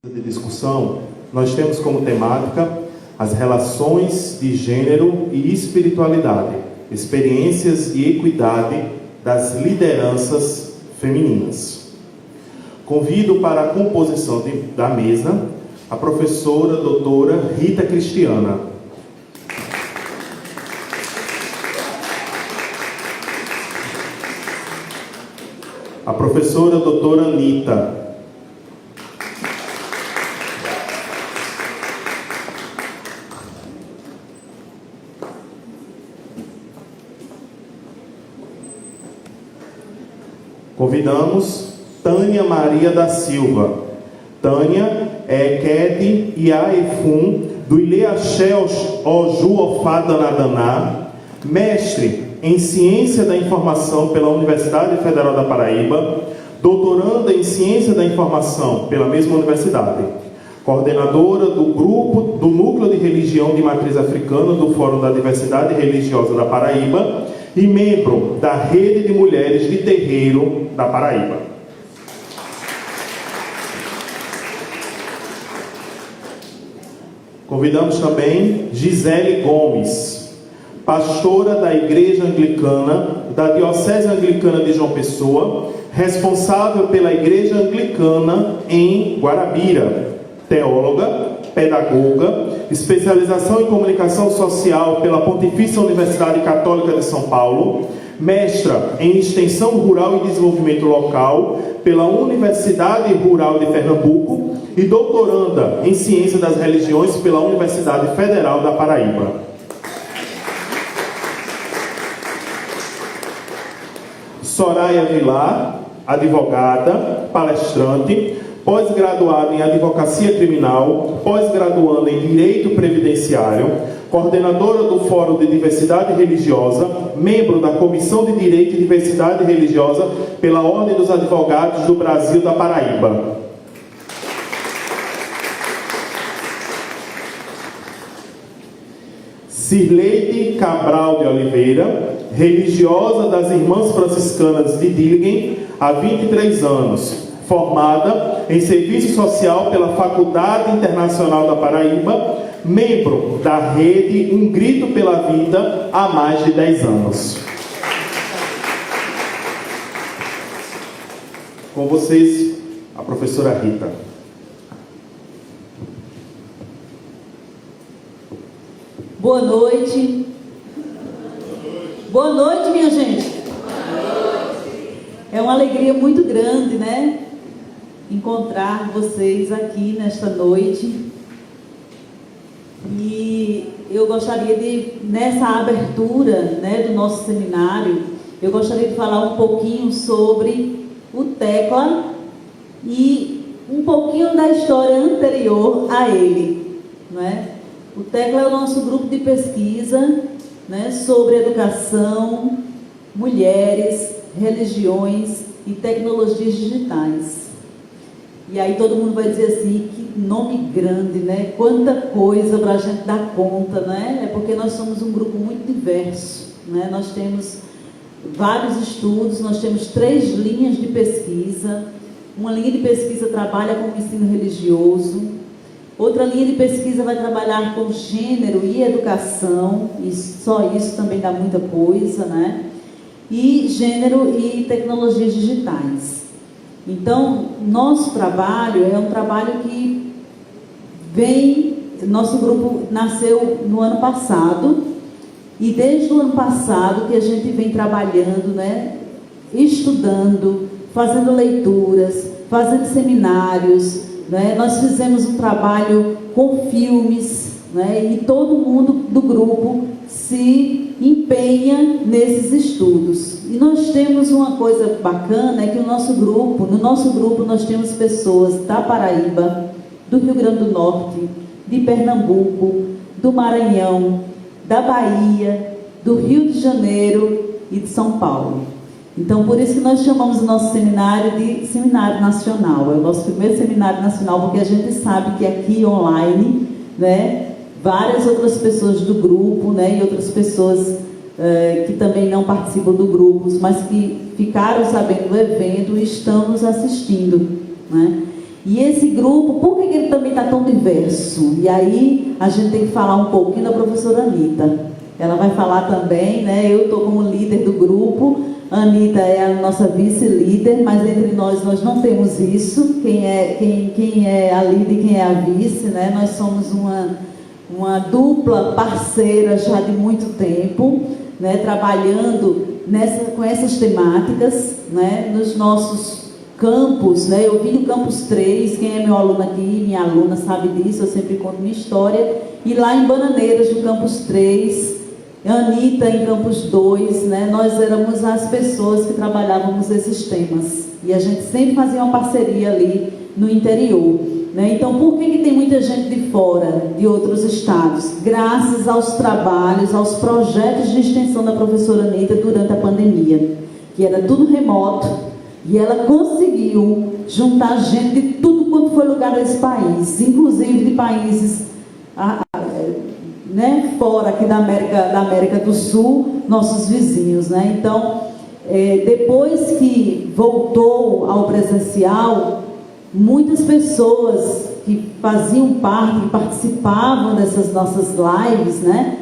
De discussão, nós temos como temática as relações de gênero e espiritualidade, experiências e equidade das lideranças femininas. Convido para a composição da mesa a professora doutora Rita Cristiana. A professora doutora Anitta. Convidamos Tânia Maria da Silva. Tânia é Ked Iaefun do Ileaxé Oju Ofada Nadaná, mestre em Ciência da Informação pela Universidade Federal da Paraíba, doutoranda em Ciência da Informação pela mesma universidade, coordenadora do grupo do Núcleo de Religião de Matriz Africana do Fórum da Diversidade Religiosa da Paraíba e membro da Rede de Mulheres de Terreiro da Paraíba. Convidamos também Gisele Gomes, pastora da Igreja Anglicana da Diocese Anglicana de João Pessoa, responsável pela Igreja Anglicana em Guarabira, teóloga, pedagoga, especialização em comunicação social pela Pontifícia Universidade Católica de São Paulo, mestra em extensão rural e desenvolvimento local pela Universidade Rural de Pernambuco e doutoranda em ciência das religiões pela Universidade Federal da Paraíba. Soraya Vilar, advogada, palestrante, pós-graduada em Advocacia Criminal, pós-graduanda em Direito Previdenciário, coordenadora do Fórum de Diversidade Religiosa, membro da Comissão de Direito e Diversidade Religiosa pela Ordem dos Advogados do Brasil da Paraíba. Cirleide Cabral de Oliveira, religiosa das Irmãs Franciscanas de Dilgen há 23 anos, formada em Serviço Social pela Faculdade Internacional da Paraíba, membro da rede Um Grito pela Vida há mais de 10 anos. Com vocês, a professora Rita. Boa noite. Boa noite, minha gente. É uma alegria muito grande, né? Encontrar vocês aqui nesta noite. E eu gostaria de, nessa abertura, né, do nosso seminário, eu gostaria de falar um pouquinho sobre o Tecla e um pouquinho da história anterior a ele, não é? O Tecla é o nosso grupo de pesquisa, né, sobre educação, mulheres, religiões e tecnologias digitais. E aí todo mundo vai dizer assim, que nome grande, né? Quanta coisa para a gente dar conta, né? É porque nós somos um grupo muito diverso, né? Nós temos vários estudos, nós temos 3 linhas de pesquisa. Uma linha de pesquisa trabalha com o ensino religioso, outra linha de pesquisa vai trabalhar com gênero e educação, e só isso também dá muita coisa, né? E gênero e tecnologias digitais. Então, nosso trabalho é um trabalho que vem, nosso grupo nasceu no ano passado, e desde o ano passado que a gente vem trabalhando, né, estudando, fazendo leituras, fazendo seminários, né? Nós fizemos um trabalho com filmes, né? E todo mundo do grupo se empenha nesses estudos. E nós temos uma coisa bacana, é que no nosso grupo nós temos pessoas da Paraíba, do Rio Grande do Norte, de Pernambuco, do Maranhão, da Bahia, do Rio de Janeiro e de São Paulo. Então, por isso que nós chamamos o nosso seminário de Seminário Nacional. É o nosso primeiro seminário nacional, porque a gente sabe que aqui online, né, várias outras pessoas do grupo, né, e outras pessoas que também não participam do grupo, mas que ficaram sabendo do evento e estão nos assistindo, né? E esse grupo, por que ele também está tão diverso? E aí a gente tem que falar um pouquinho da professora Anitta. Ela vai falar também, né? Eu estou como líder do grupo, a Anitta é a nossa vice-líder, mas entre nós não temos isso, quem é a líder e quem é a vice, né? Nós somos uma dupla parceira já de muito tempo, né? Trabalhando com essas temáticas, né? Nos nossos campus, né? Eu vim do campus 3, quem é meu aluno aqui, minha aluna sabe disso, eu sempre conto minha história, e lá em Bananeiras, no campus 3, Anitta em campus 2, né? Nós éramos as pessoas que trabalhávamos esses temas, e a gente sempre fazia uma parceria ali no interior, né? Então, por que tem muita gente de fora, de outros estados? Graças aos trabalhos, aos projetos de extensão da professora Anitta durante a pandemia, que era tudo remoto, e ela conseguiu juntar gente de tudo quanto foi lugar desse país, inclusive de países né, fora aqui da América do Sul, nossos vizinhos, né? Então, depois que voltou ao presencial, muitas pessoas que faziam parte, que participavam dessas nossas lives, né,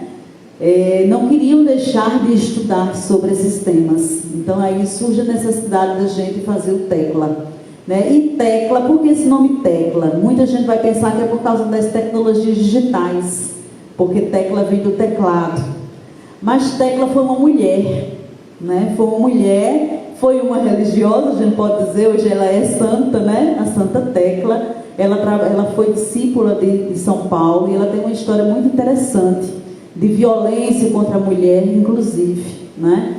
não queriam deixar de estudar sobre esses temas. Então aí surge a necessidade da gente fazer o Tecla, né? E Tecla, por que esse nome Tecla? Muita gente vai pensar que é por causa das tecnologias digitais, porque Tecla vem do teclado. Mas Tecla foi uma mulher, né? Foi uma mulher, foi uma religiosa, a gente pode dizer, hoje ela é santa, né? A Santa Tecla. Ela foi discípula de São Paulo, e ela tem uma história muito interessante de violência contra a mulher, inclusive, né?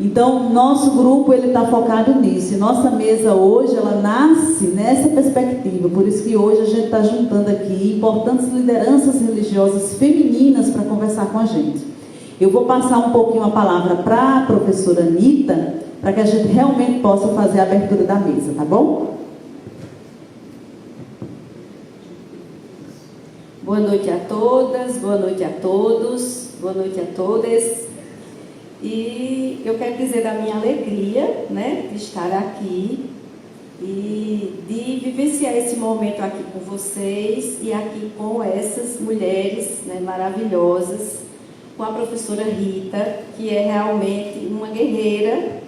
Então, nosso grupo, ele está focado nisso, e nossa mesa hoje, ela nasce nessa perspectiva, por isso que hoje a gente está juntando aqui importantes lideranças religiosas femininas para conversar com a gente. Eu vou passar um pouquinho a palavra para a professora Anitta, para que a gente realmente possa fazer a abertura da mesa, tá bom? Boa noite a todas, boa noite a todos, boa noite a todas. E eu quero dizer da minha alegria, né, de estar aqui e de vivenciar esse momento aqui com vocês e aqui com essas mulheres, né, maravilhosas, com a professora Rita, que é realmente uma guerreira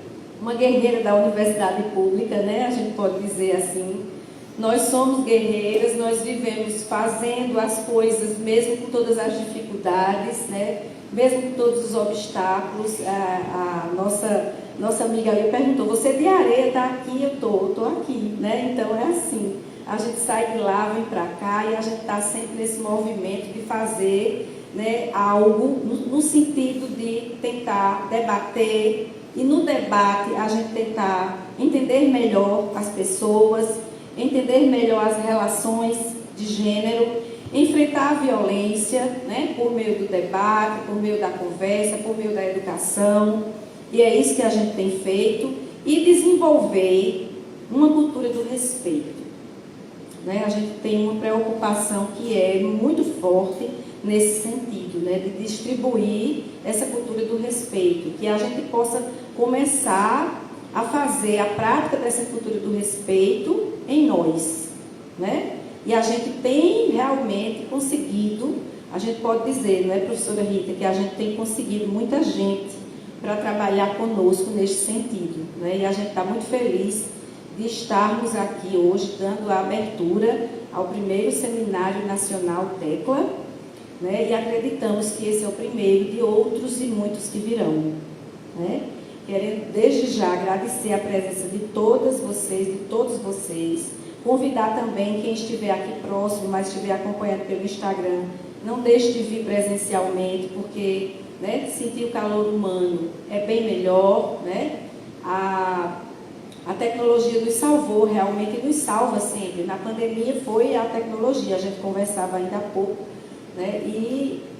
da universidade pública, né, a gente pode dizer assim. Nós somos guerreiras, nós vivemos fazendo as coisas, mesmo com todas as dificuldades, né? Mesmo com todos os obstáculos. A nossa amiga ali perguntou, você de areia está aqui? Eu estou aqui, né? Então é assim, a gente sai de lá, vem para cá, e a gente está sempre nesse movimento de fazer, né, algo no sentido de tentar debater, e no debate a gente tentar entender melhor as pessoas, entender melhor as relações de gênero, enfrentar a violência, né, por meio do debate, por meio da conversa, por meio da educação, e é isso que a gente tem feito, e desenvolver uma cultura do respeito, né? A gente tem uma preocupação que é muito forte nesse sentido, né, de distribuir essa cultura do respeito, que a gente possa começar a fazer a prática dessa cultura do respeito em nós, né? E a gente tem realmente conseguido, a gente pode dizer, não é, professora Rita, que a gente tem conseguido muita gente para trabalhar conosco neste sentido, né? E a gente está muito feliz de estarmos aqui hoje dando a abertura ao primeiro Seminário Nacional Tecla, né? E acreditamos que esse é o primeiro de outros e muitos que virão, né? Querendo desde já agradecer a presença de todas vocês, de todos vocês, convidar também quem estiver aqui próximo, mas estiver acompanhando pelo Instagram, não deixe de vir presencialmente, porque, né, sentir o calor humano é bem melhor, né? A tecnologia nos salvou, realmente nos salva sempre. Na pandemia foi a tecnologia, a gente conversava ainda há pouco, né?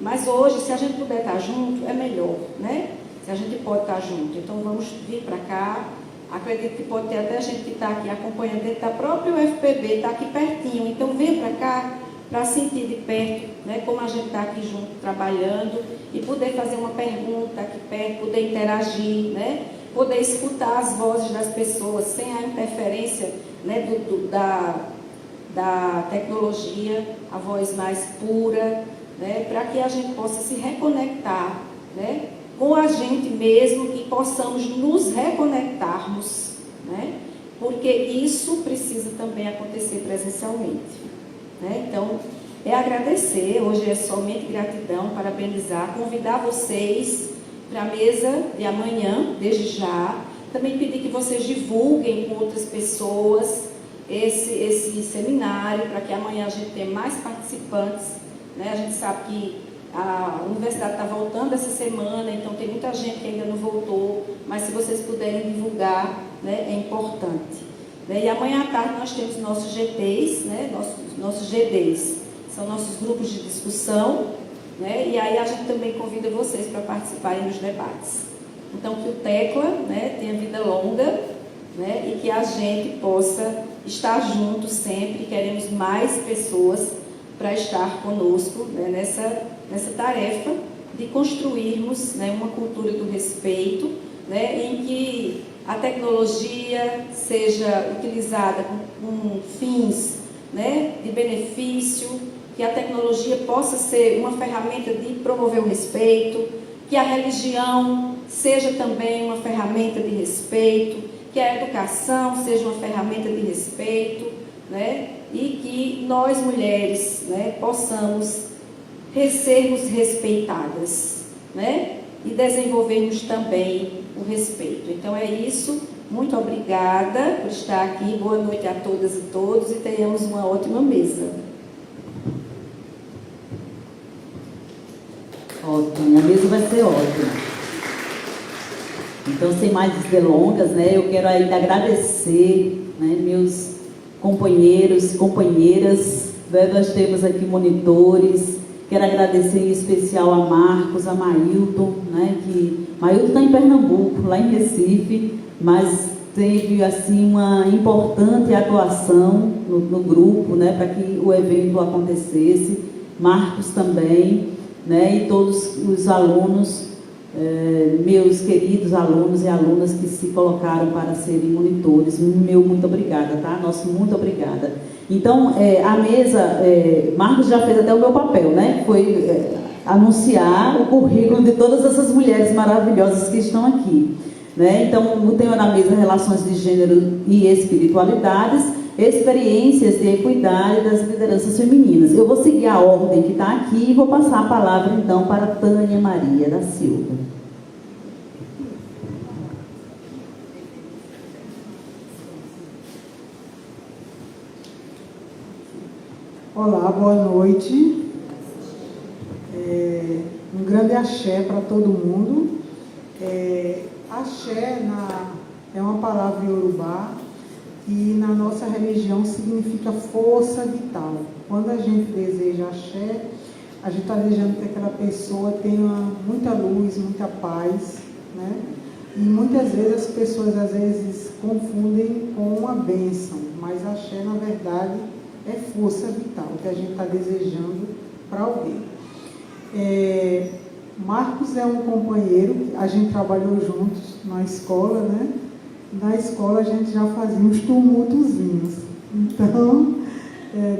Mas hoje, se a gente puder estar junto, é melhor, né? Se a gente pode estar junto, então vamos vir para cá. Acredito que pode ter até gente que está aqui acompanhando dentro da própria UFPB, está aqui pertinho, então vem para cá para sentir de perto, né, como a gente está aqui junto trabalhando, e poder fazer uma pergunta aqui perto, poder interagir, né, poder escutar as vozes das pessoas sem a interferência, né, da tecnologia, a voz mais pura, né, para que a gente possa se reconectar, né, com a gente mesmo, que possamos nos reconectarmos, né, porque isso precisa também acontecer presencialmente, né? Então, é agradecer, hoje é somente gratidão, parabenizar, convidar vocês para a mesa de amanhã, desde já. Também pedir que vocês divulguem com outras pessoas esse seminário, para que amanhã a gente tenha mais participantes, né? A gente sabe que a universidade está voltando essa semana, então tem muita gente que ainda não voltou, mas se vocês puderem divulgar, né, é importante. E amanhã à tarde nós temos nossos GTs, né, nossos GDs, são nossos grupos de discussão, né, e aí a gente também convida vocês para participarem dos debates. Então, que o Tecla, né, tenha vida longa, né, e que a gente possa estar junto sempre. Queremos mais pessoas para estar conosco, né, nessa tarefa de construirmos, né, uma cultura do respeito, né, em que a tecnologia seja utilizada com fins, né, de benefício, que a tecnologia possa ser uma ferramenta de promover o respeito, que a religião seja também uma ferramenta de respeito, que a educação seja uma ferramenta de respeito, né, e que nós mulheres, né, possamos sermos respeitadas, né, e desenvolvermos também o respeito. Então é isso, muito obrigada por estar aqui, boa noite a todas e todos e tenhamos uma ótima mesa. Ótimo, a mesa vai ser ótima. Então, sem mais delongas, né, eu quero ainda agradecer, né, meus companheiros e companheiras, né, nós temos aqui monitores, quero agradecer em especial a Marcos, a Mailton, né, que Mailton está em Pernambuco, lá em Recife, mas teve assim uma importante atuação no grupo, né, para que o evento acontecesse. Marcos também, né, e todos os alunos, meus queridos alunos e alunas que se colocaram para serem monitores, meu muito obrigada, tá? Nosso muito obrigada. Então, a mesa, Marcos já fez até o meu papel, né? Foi anunciar o currículo de todas essas mulheres maravilhosas que estão aqui, né? Então, o tema da mesa é Relações de Gênero e Espiritualidades, experiências de equidade das lideranças femininas. Eu vou seguir a ordem que está aqui e vou passar a palavra, então, para Tânia Maria da Silva. Olá, boa noite. Um grande axé para todo mundo. Axé é uma palavra iorubá e na nossa religião significa força vital. Quando a gente deseja axé, a gente está desejando que aquela pessoa tenha muita luz, muita paz, né? E muitas vezes as pessoas às vezes confundem com uma bênção, mas axé na verdade é força vital, que a gente está desejando para alguém. Marcos é um companheiro, a gente trabalhou juntos na escola, né? Na escola a gente já fazia uns tumultozinhos. Então,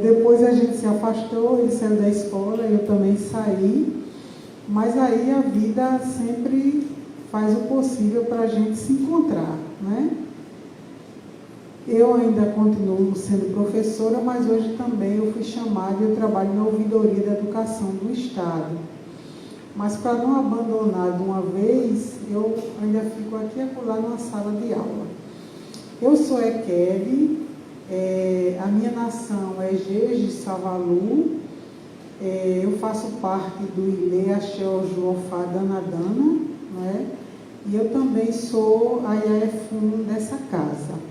depois a gente se afastou, ele saiu da escola, eu também saí, mas aí a vida sempre faz o possível para a gente se encontrar, né? Eu ainda continuo sendo professora, mas hoje também eu fui chamada e eu trabalho na ouvidoria da educação do Estado. Mas para não abandonar de uma vez, eu ainda fico aqui e acolá numa sala de aula. Eu sou Ekebe, a minha nação é Jeje Savalu, eu faço parte do Ile Axé Ojuofá Danadana, né? E eu também sou a Iaefum dessa casa.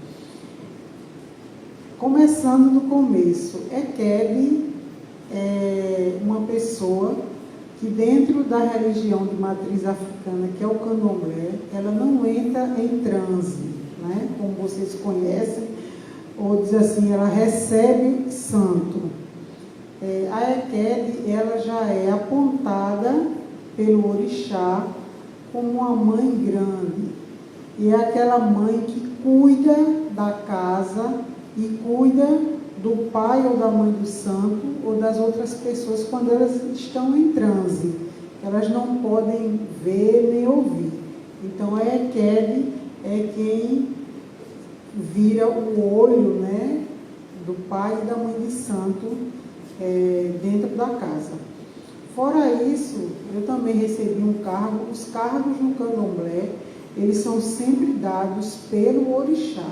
Começando do começo, Ekebe é uma pessoa que dentro da religião de matriz africana, que é o candomblé, ela não entra em transe, né? Como vocês conhecem, ou diz assim, ela recebe santo. A Ekebe, ela já é apontada pelo orixá como uma mãe grande, e é aquela mãe que cuida da casa e cuida do pai ou da mãe do santo ou das outras pessoas quando elas estão em transe. Elas não podem ver nem ouvir. Então a Eked é quem vira o olho, né, do pai e da mãe de santo dentro da casa. Fora isso, eu também recebi um cargo. Os cargos no candomblé, eles são sempre dados pelo orixá.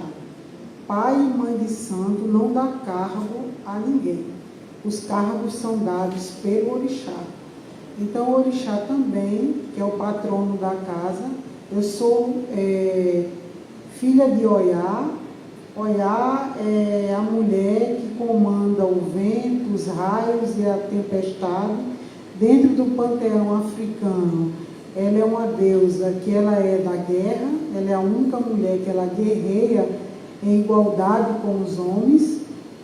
Pai e mãe de santo não dá cargo a ninguém. Os cargos são dados pelo orixá. Então o orixá também, que é o patrono da casa, eu sou filha de Oyá. Oyá é a mulher que comanda o vento, os raios e a tempestade. Dentro do panteão africano, ela é uma deusa que ela é da guerra, ela é a única mulher que ela guerreia em igualdade com os homens,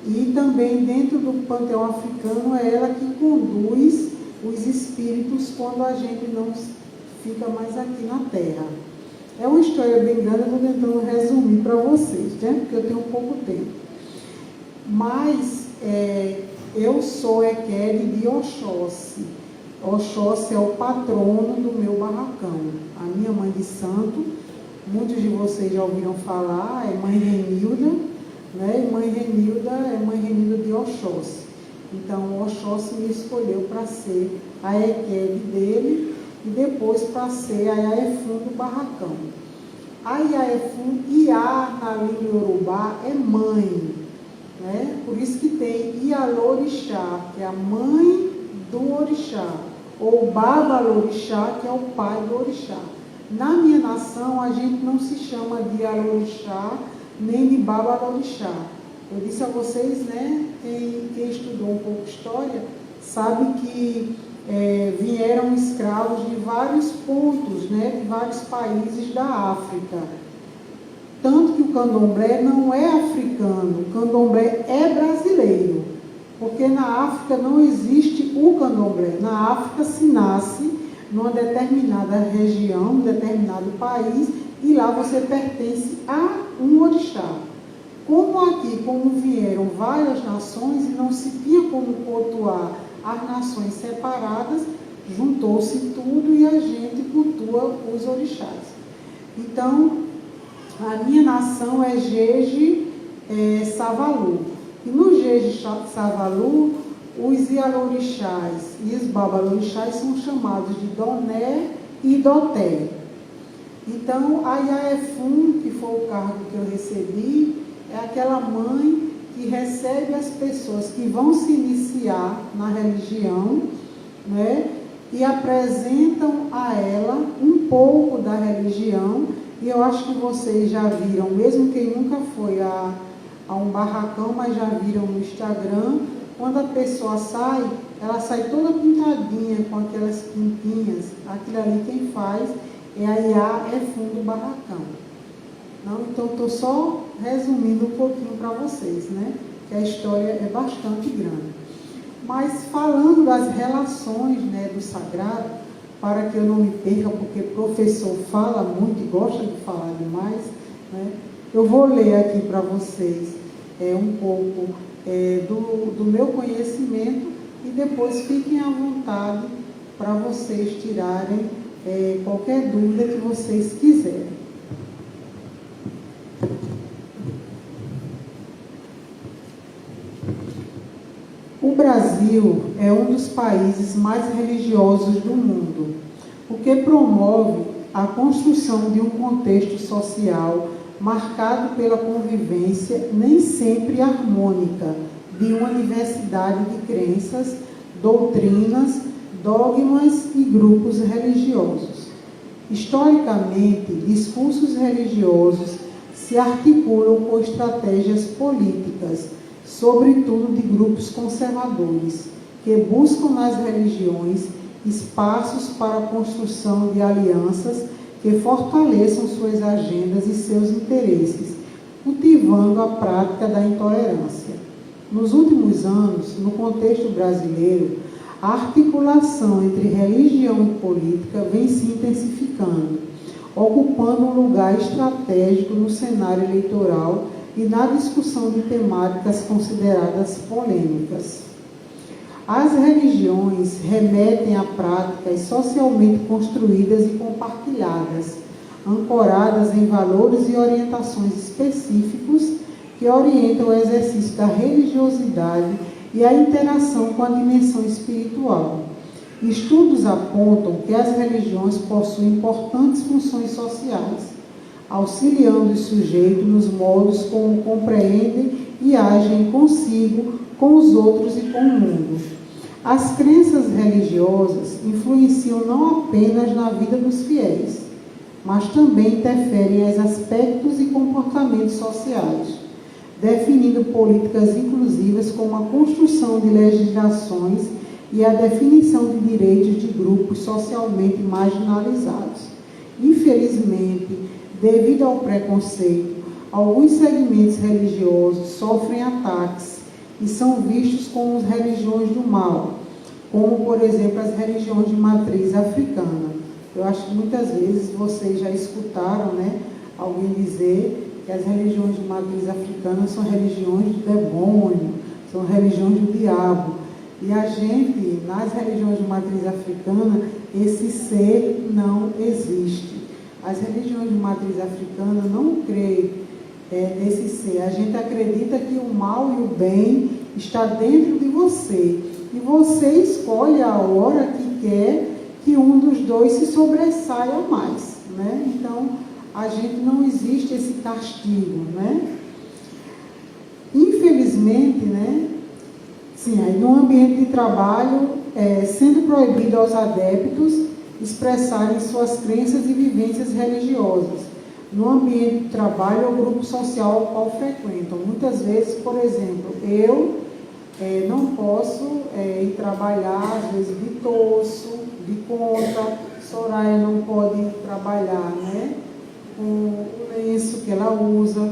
e também dentro do panteão africano é ela que conduz os espíritos quando a gente não fica mais aqui na Terra. É uma história bem grande, eu estou tentando resumir para vocês, né? Porque eu tenho pouco tempo. Mas eu sou Eked de Oxóssi. Oxóssi é o patrono do meu barracão. A minha mãe de santo, muitos de vocês já ouviram falar, é Mãe Renilda, né? E Mãe Renilda é Mãe Renilda de Oxóssi. Então, Oxóssi me escolheu para ser a Eked dele e depois para ser a Iaefum do barracão. A Iaefum, Iá na língua iorubá, é mãe, né? Por isso que tem Ialorixá, que é a mãe do orixá, ou Babalorixá, que é o pai do orixá. Na minha nação, a gente não se chama de Ialorixá nem de Babalorixá. Eu disse a vocês, né, quem estudou um pouco história, sabe que vieram escravos de vários pontos, né, de vários países da África. Tanto que o candomblé não é africano, o candomblé é brasileiro. Porque na África não existe o candomblé. Na África se nasce numa determinada região, um determinado país, e lá você pertence a um orixá. Como aqui, como vieram várias nações e não se tinha como cultuar as nações separadas, juntou-se tudo e a gente cultua os orixás. Então, a minha nação é Jeje Savalu. E no Jeje Savalu, os Ialorixás e os Babalorixás são chamados de Doné e Doté. Então, a Iaefum, que foi o cargo que eu recebi, é aquela mãe que recebe as pessoas que vão se iniciar na religião, né, e apresentam a ela um pouco da religião. E eu acho que vocês já viram, mesmo quem nunca foi a um barracão, mas já viram no Instagram, quando a pessoa sai, ela sai toda pintadinha com aquelas pintinhas. Aquilo ali quem faz é a Iaefum do barracão. Não, então estou só resumindo um pouquinho para vocês, né? Que a história é bastante grande. Mas falando das relações, né, do sagrado, para que eu não me perca, porque professor fala muito e gosta de falar demais, né? Eu vou ler aqui para vocês um pouco do meu conhecimento e depois fiquem à vontade para vocês tirarem qualquer dúvida que vocês quiserem. O Brasil é um dos países mais religiosos do mundo, o que promove a construção de um contexto social marcado pela convivência nem sempre harmônica de uma diversidade de crenças, doutrinas, dogmas e grupos religiosos. Historicamente, discursos religiosos se articulam com estratégias políticas, sobretudo de grupos conservadores, que buscam nas religiões espaços para a construção de alianças que fortaleçam suas agendas e seus interesses, cultivando a prática da intolerância. Nos últimos anos, no contexto brasileiro, a articulação entre religião e política vem se intensificando, ocupando um lugar estratégico no cenário eleitoral e na discussão de temáticas consideradas polêmicas. As religiões remetem a práticas socialmente construídas e compartilhadas, ancoradas em valores e orientações específicos que orientam o exercício da religiosidade e a interação com a dimensão espiritual. Estudos apontam que as religiões possuem importantes funções sociais, auxiliando o sujeito nos modos como compreendem e agem consigo, com os outros e com o mundo. As crenças religiosas influenciam não apenas na vida dos fiéis, mas também interferem em aspectos e comportamentos sociais, definindo políticas inclusivas como a construção de legislações e a definição de direitos de grupos socialmente marginalizados. Infelizmente, devido ao preconceito, alguns segmentos religiosos sofrem ataques e são vistos como religiões do mal, como, por exemplo, as religiões de matriz africana. Eu acho que muitas vezes vocês já escutaram, né, alguém dizer que as religiões de matriz africana são religiões do demônio, são religiões do diabo. E a gente, nas religiões de matriz africana, esse ser não existe. As religiões de matriz africana não creem nesse ser. A gente acredita que o mal e o bem está dentro de você. E você escolhe a hora que quer que um dos dois se sobressaia mais, né? Então, a gente não existe esse castigo, né? Infelizmente, né? Sim, aí no ambiente de trabalho, sendo proibido aos adeptos expressarem suas crenças e vivências religiosas. No ambiente de trabalho, é o grupo social ao qual frequentam. Muitas vezes, por exemplo, eu não posso ir trabalhar, às vezes, de torço, de conta. Soraya não pode trabalhar, né, com o lenço que ela usa,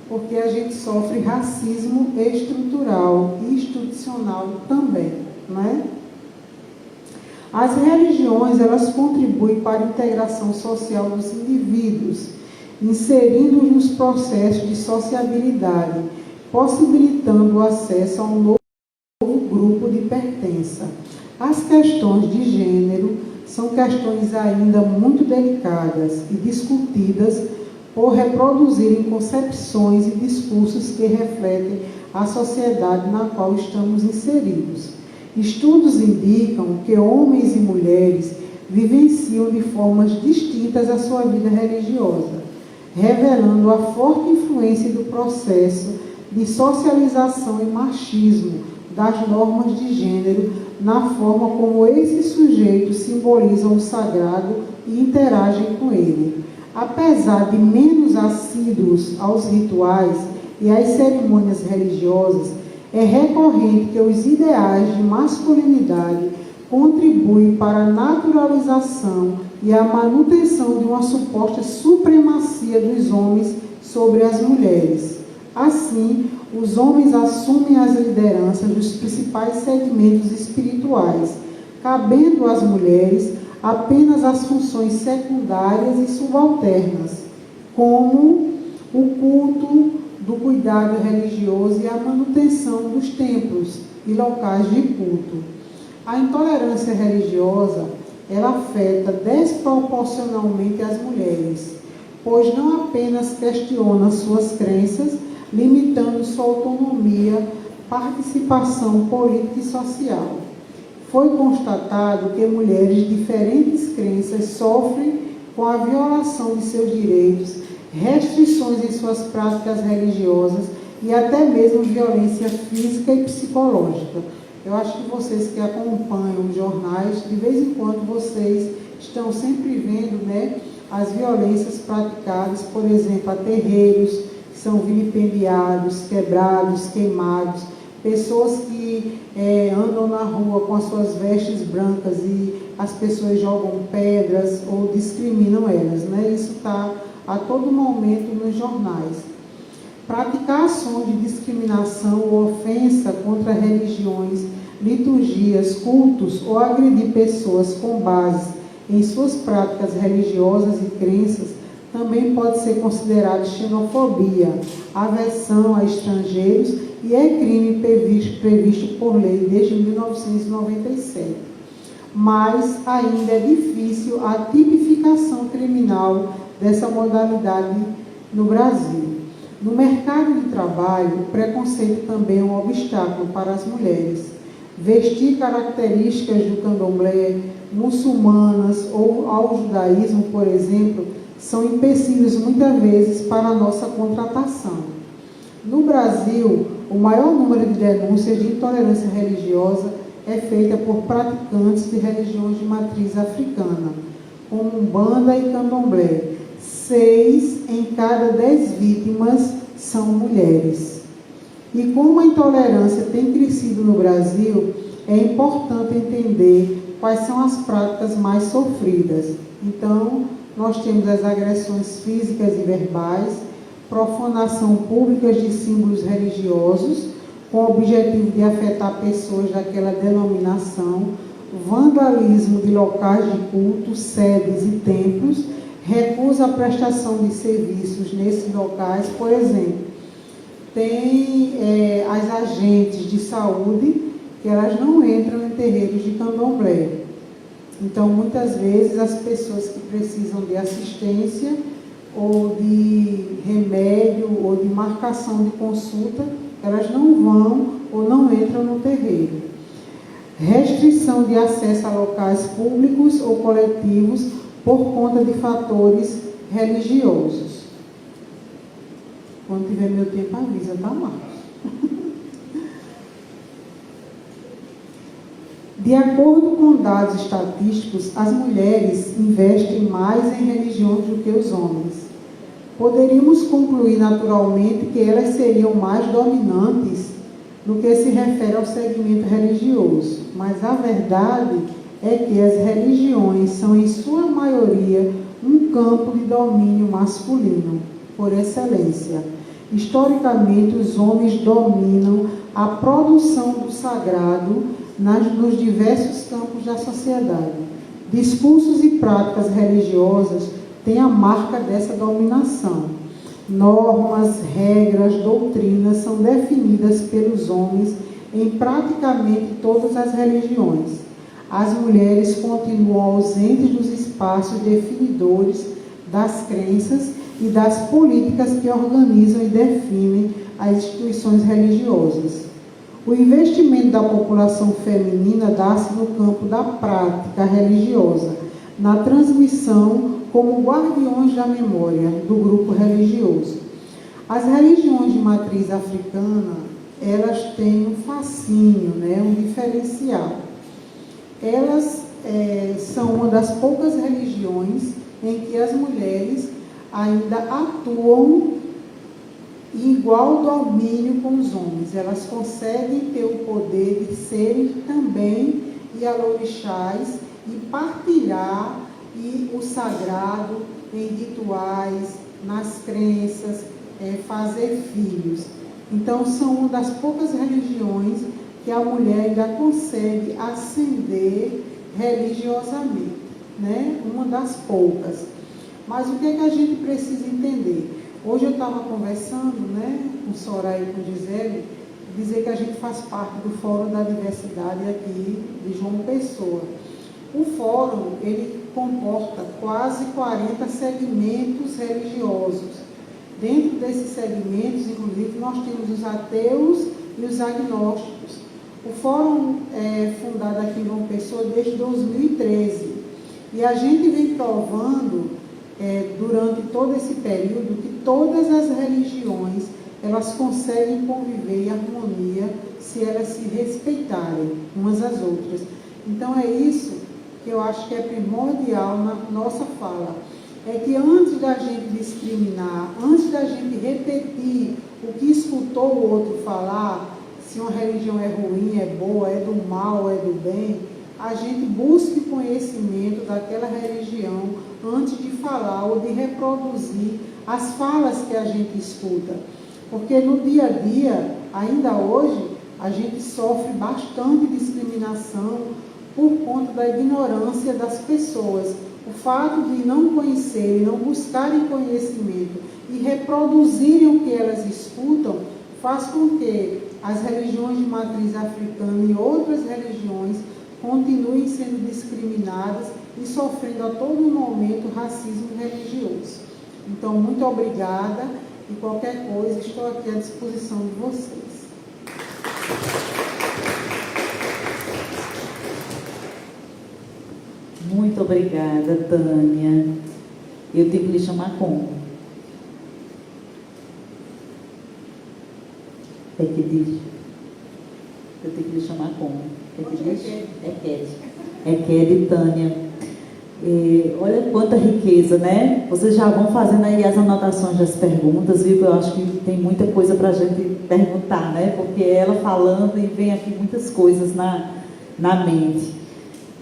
porque a gente sofre racismo estrutural e institucional também, né? As religiões, elas contribuem para a integração social dos indivíduos, inserindo-os nos processos de sociabilidade, possibilitando o acesso a um novo grupo de pertença. As questões de gênero são questões ainda muito delicadas e discutidas por reproduzirem concepções e discursos que refletem a sociedade na qual estamos inseridos. Estudos indicam que homens e mulheres vivenciam de formas distintas a sua vida religiosa, revelando a forte influência do processo de socialização e machismo das normas de gênero na forma como esses sujeitos simbolizam o sagrado e interagem com ele. Apesar de menos assíduos aos rituais e às cerimônias religiosas, é recorrente que os ideais de masculinidade contribuem para a naturalização e a manutenção de uma suposta supremacia dos homens sobre as mulheres. Assim, os homens assumem as lideranças dos principais segmentos espirituais, cabendo às mulheres apenas as funções secundárias e subalternas, como o culto do cuidado religioso e a manutenção dos templos e locais de culto. A intolerância religiosa, ela afeta desproporcionalmente as mulheres, pois não apenas questiona suas crenças, limitando sua autonomia, participação política e social. Foi constatado que mulheres de diferentes crenças sofrem com a violação de seus direitos, restrições em suas práticas religiosas e até mesmo violência física e psicológica. Eu acho que vocês que acompanham os jornais, de vez em quando vocês estão sempre vendo, né, as violências praticadas, por exemplo, a terreiros que são vilipendiados, quebrados, queimados, pessoas que andam na rua com as suas vestes brancas e as pessoas jogam pedras ou discriminam elas, né? Isso está a todo momento nos jornais. Praticar ações de discriminação ou ofensa contra religiões, liturgias, cultos ou agredir pessoas com base em suas práticas religiosas e crenças também pode ser considerado xenofobia, aversão a estrangeiros e é crime previsto por lei desde 1997. Mas ainda é difícil a tipificação criminal dessa modalidade no Brasil. No mercado de trabalho, o preconceito também é um obstáculo para as mulheres. Vestir características do candomblé, muçulmanas ou ao judaísmo, por exemplo, são empecilhos muitas vezes para a nossa contratação. No Brasil, o maior número de denúncias de intolerância religiosa é feita por praticantes de religiões de matriz africana, como Umbanda e Candomblé. 6 em cada 10 vítimas são mulheres. E como a intolerância tem crescido no Brasil, é importante entender quais são as práticas mais sofridas. Então, nós temos as agressões físicas e verbais, profanação pública de símbolos religiosos, com o objetivo de afetar pessoas daquela denominação, vandalismo de locais de culto, sedes e templos, recusa a prestação de serviços nesses locais. Por exemplo, tem as agentes de saúde que elas não entram em terreiros de candomblé. Então, muitas vezes, as pessoas que precisam de assistência ou de remédio ou de marcação de consulta, elas não vão ou não entram no terreiro. Restrição de acesso a locais públicos ou coletivos por conta de fatores religiosos. Quando tiver meu tempo, avisa, tá, Marcos? De acordo com dados estatísticos, as mulheres investem mais em religiões do que os homens. Poderíamos concluir naturalmente que elas seriam mais dominantes no que se refere ao segmento religioso, mas a verdade é que as religiões são, em sua maioria, um campo de domínio masculino, por excelência. Historicamente, os homens dominam a produção do sagrado nos diversos campos da sociedade. Discursos e práticas religiosas têm a marca dessa dominação. Normas, regras, doutrinas são definidas pelos homens em praticamente todas as religiões. As mulheres continuam ausentes dos espaços definidores das crenças e das políticas que organizam e definem as instituições religiosas. O investimento da população feminina dá-se no campo da prática religiosa, na transmissão como guardiões da memória do grupo religioso. As religiões de matriz africana, elas têm um fascínio, um diferencial. Elas são uma das poucas religiões em que as mulheres ainda atuam em igual domínio com os homens. Elas conseguem ter o poder de serem também ialorixás e partilhar o sagrado em rituais, nas crenças, fazer filhos. Então, são uma das poucas religiões que a mulher ainda consegue ascender religiosamente, Uma das poucas. Mas o que é que a gente precisa entender? Hoje eu estava conversando, com Soraya e com Gisele, dizer que a gente faz parte do Fórum da Diversidade aqui de João Pessoa. O fórum, ele comporta quase 40 segmentos religiosos. Dentro desses segmentos, inclusive, nós temos os ateus e os agnósticos. O fórum é fundado aqui em João Pessoa desde 2013. E a gente vem provando, durante todo esse período, que todas as religiões, elas conseguem conviver em harmonia se elas se respeitarem umas às outras. Então, é isso que eu acho que é primordial na nossa fala. É que antes da gente discriminar, antes da gente repetir o que escutou o outro falar, se uma religião é ruim, é boa, é do mal, é do bem, a gente busque conhecimento daquela religião antes de falar ou de reproduzir as falas que a gente escuta. Porque no dia a dia, ainda hoje, a gente sofre bastante discriminação por conta da ignorância das pessoas. O fato de não conhecerem, não buscarem conhecimento e reproduzirem o que elas escutam, faz com que as religiões de matriz africana e outras religiões continuem sendo discriminadas e sofrendo a todo momento racismo religioso. Então, muito obrigada e qualquer coisa, estou aqui à disposição de vocês. Muito obrigada, Tânia. Eu tenho que lhe chamar como? É que diz? Eu tenho que lhe chamar como? É que diz? É Ked. É Ked, Tânia. Olha quanta riqueza, né? Vocês já vão fazendo aí as anotações das perguntas, viu? Eu acho que tem muita coisa para a gente perguntar, né? Porque ela falando e vem aqui muitas coisas na mente.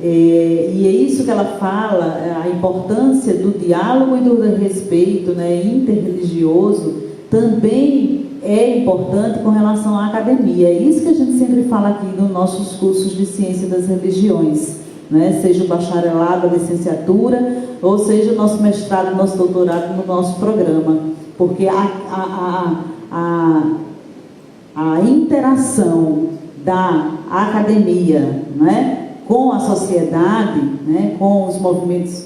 E é isso que ela fala, a importância do diálogo e do respeito, né, interreligioso, também é importante com relação à academia. É isso que a gente sempre fala aqui nos nossos cursos de ciência das religiões, né, seja o bacharelado, a licenciatura, ou seja o nosso mestrado, nosso doutorado no nosso programa, porque a interação da academia, né, com a sociedade, né, com os movimentos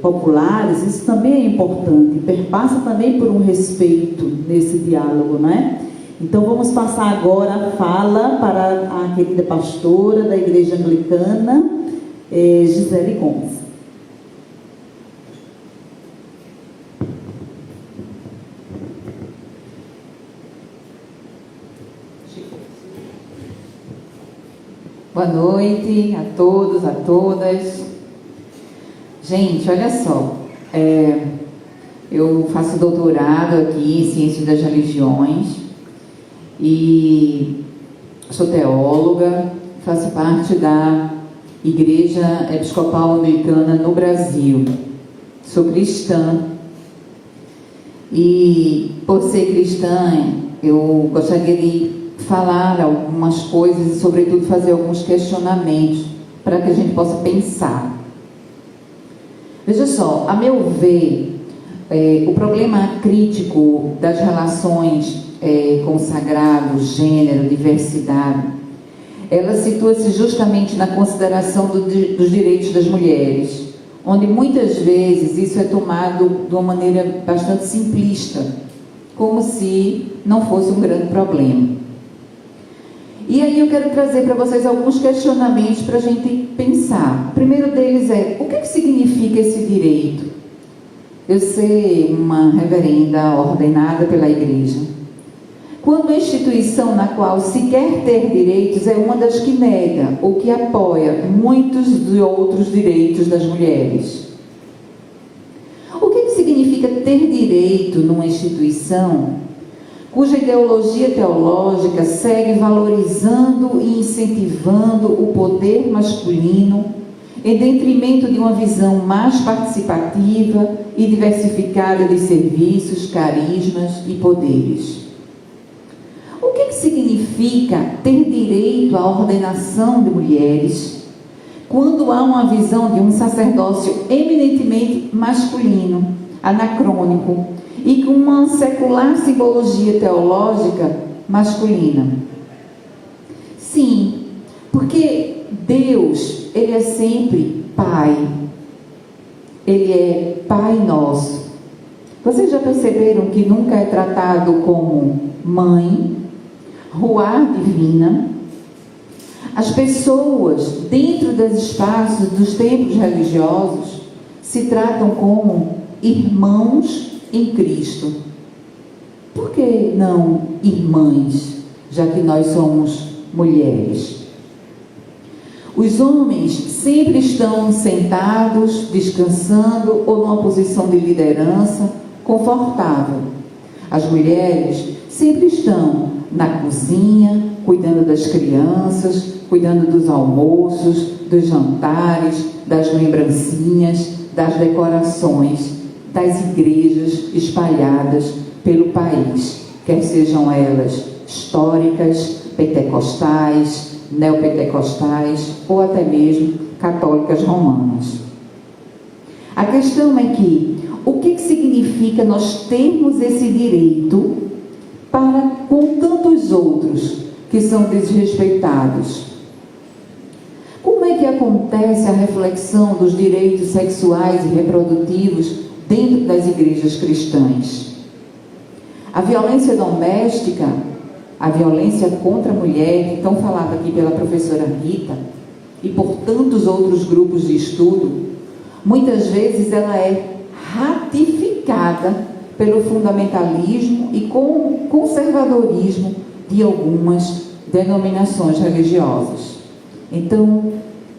populares, isso também é importante, perpassa também por um respeito nesse diálogo, né? Então vamos passar agora a fala para a querida pastora da Igreja Anglicana, Gisele Gomes. Boa noite a todos, a todas. Gente, olha só, eu faço doutorado aqui em Ciências das Religiões e sou teóloga, faço parte da Igreja Episcopal Anglicana no Brasil. Sou cristã e, por ser cristã, eu gostaria de falar algumas coisas e, sobretudo, fazer alguns questionamentos para que a gente possa pensar. Veja só, a meu ver, o problema crítico das relações com o sagrado, gênero, diversidade, ela situa-se justamente na consideração dos direitos das mulheres, onde muitas vezes isso é tomado de uma maneira bastante simplista, como se não fosse um grande problema. E aí eu quero trazer para vocês alguns questionamentos para a gente pensar. O primeiro deles é, o que significa esse direito? Eu ser uma reverenda ordenada pela igreja. Quando a instituição na qual se quer ter direitos é uma das que nega ou que apoia muitos de outros direitos das mulheres. O que significa ter direito numa instituição cuja ideologia teológica segue valorizando e incentivando o poder masculino em detrimento de uma visão mais participativa e diversificada de serviços, carismas e poderes? O que significa ter direito à ordenação de mulheres quando há uma visão de um sacerdócio eminentemente masculino, anacrônico, e com uma secular simbologia teológica masculina? Sim, porque Deus, Ele é sempre Pai. Ele é Pai nosso. Vocês já perceberam que nunca é tratado como mãe, ruá divina? As pessoas, dentro dos espaços dos templos religiosos, se tratam como irmãos em Cristo. Por que não irmãs, já que nós somos mulheres? Os homens sempre estão sentados, descansando ou numa posição de liderança confortável. As mulheres sempre estão na cozinha, cuidando das crianças, cuidando dos almoços, dos jantares, das lembrancinhas, das decorações das igrejas espalhadas pelo país, quer sejam elas históricas, pentecostais, neopentecostais ou até mesmo católicas romanas. A questão é que, o que significa nós termos esse direito para com tantos outros que são desrespeitados? Como é que acontece a reflexão dos direitos sexuais e reprodutivos dentro das igrejas cristãs? A violência doméstica, a violência contra a mulher, tão falada aqui pela professora Rita, e por tantos outros grupos de estudo, muitas vezes ela é ratificada pelo fundamentalismo e com o conservadorismo de algumas denominações religiosas. Então,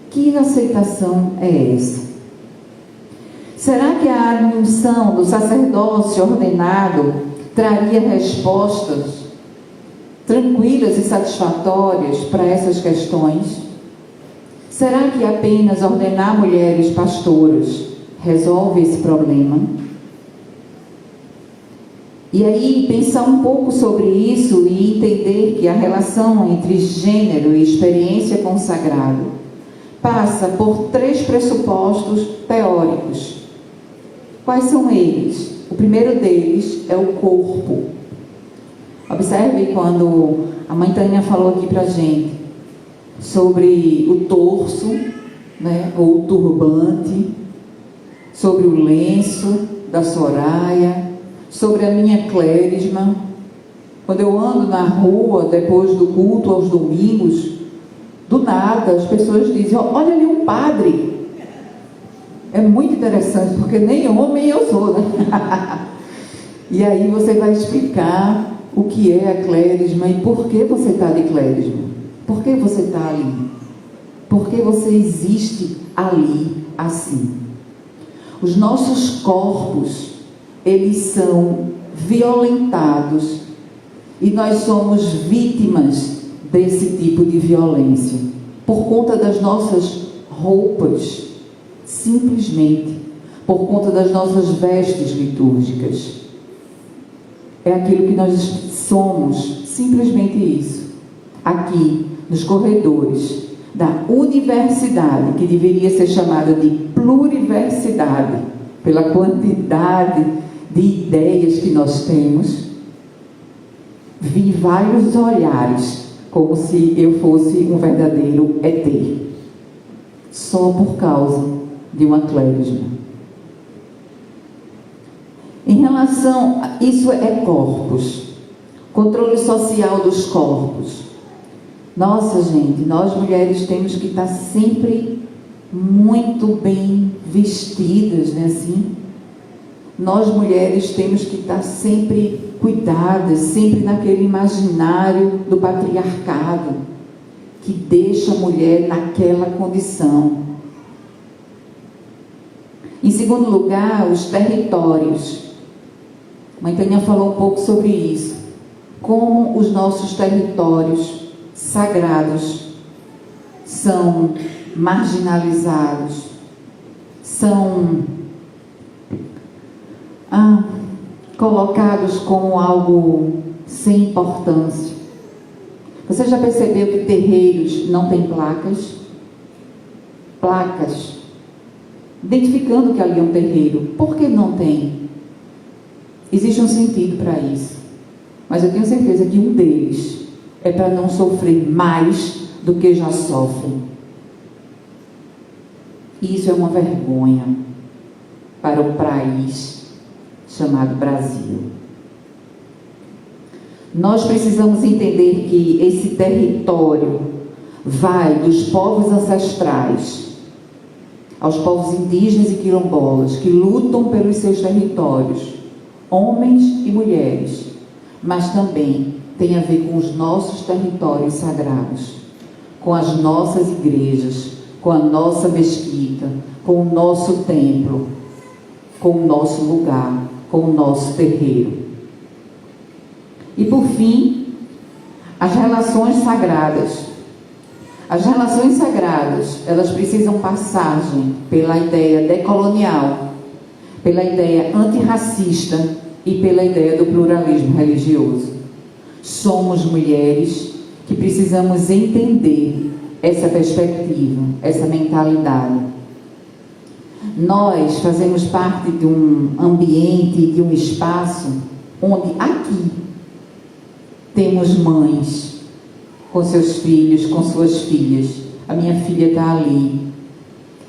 que aceitação é essa? Será que a admissão do sacerdócio ordenado traria respostas tranquilas e satisfatórias para essas questões? Será que apenas ordenar mulheres pastoras resolve esse problema? E aí, pensar um pouco sobre isso e entender que a relação entre gênero e experiência com o sagrado passa por 3 pressupostos teóricos. Quais são eles? O primeiro deles é o corpo. Observe quando a mãe Tânia falou aqui pra gente sobre o torso, né, ou o turbante, sobre o lenço da Soraya, sobre a minha clérisma. Quando eu ando na rua, depois do culto aos domingos, do nada as pessoas dizem: olha ali um padre. É muito interessante, porque nem homem eu sou, né? E aí você vai explicar o que é a clérisma e por que você está de clérisma. Por que você está ali? Por que você existe ali assim? Os nossos corpos, eles são violentados e nós somos vítimas desse tipo de violência por conta das nossas roupas, simplesmente por conta das nossas vestes litúrgicas. É aquilo que nós somos, simplesmente isso. Aqui, nos corredores da universidade, que deveria ser chamada de pluriversidade, pela quantidade de ideias que nós temos, vi vários olhares, como se eu fosse um verdadeiro ET, só por causa de uma clérisma. Em relação a isso, é corpos, controle social dos corpos. Nossa, gente, nós mulheres temos que estar sempre muito bem vestidas, né, assim? Nós mulheres temos que estar sempre cuidadas, sempre naquele imaginário do patriarcado, que deixa a mulher naquela condição. Em segundo lugar, os territórios. A mãe Tânia falou um pouco sobre isso. Como os nossos territórios sagrados são marginalizados, são colocados como algo sem importância. Você já percebeu que terreiros não têm placas? Placas identificando que ali é um terreiro. Por que não tem? Existe um sentido para isso, mas eu tenho certeza que um deles é para não sofrer mais do que já sofrem. E isso é uma vergonha para o país chamado Brasil. Nós precisamos entender que esse território vai dos povos ancestrais aos povos indígenas e quilombolas que lutam pelos seus territórios, homens e mulheres, mas também tem a ver com os nossos territórios sagrados, com as nossas igrejas, com a nossa mesquita, com o nosso templo, com o nosso lugar, com o nosso terreiro. E por fim, as relações sagradas. As relações sagradas, elas precisam passagem pela ideia decolonial, pela ideia antirracista e pela ideia do pluralismo religioso. Somos mulheres que precisamos entender essa perspectiva, essa mentalidade. Nós fazemos parte de um ambiente, de um espaço onde aqui temos mães com seus filhos, com suas filhas. A minha filha está ali.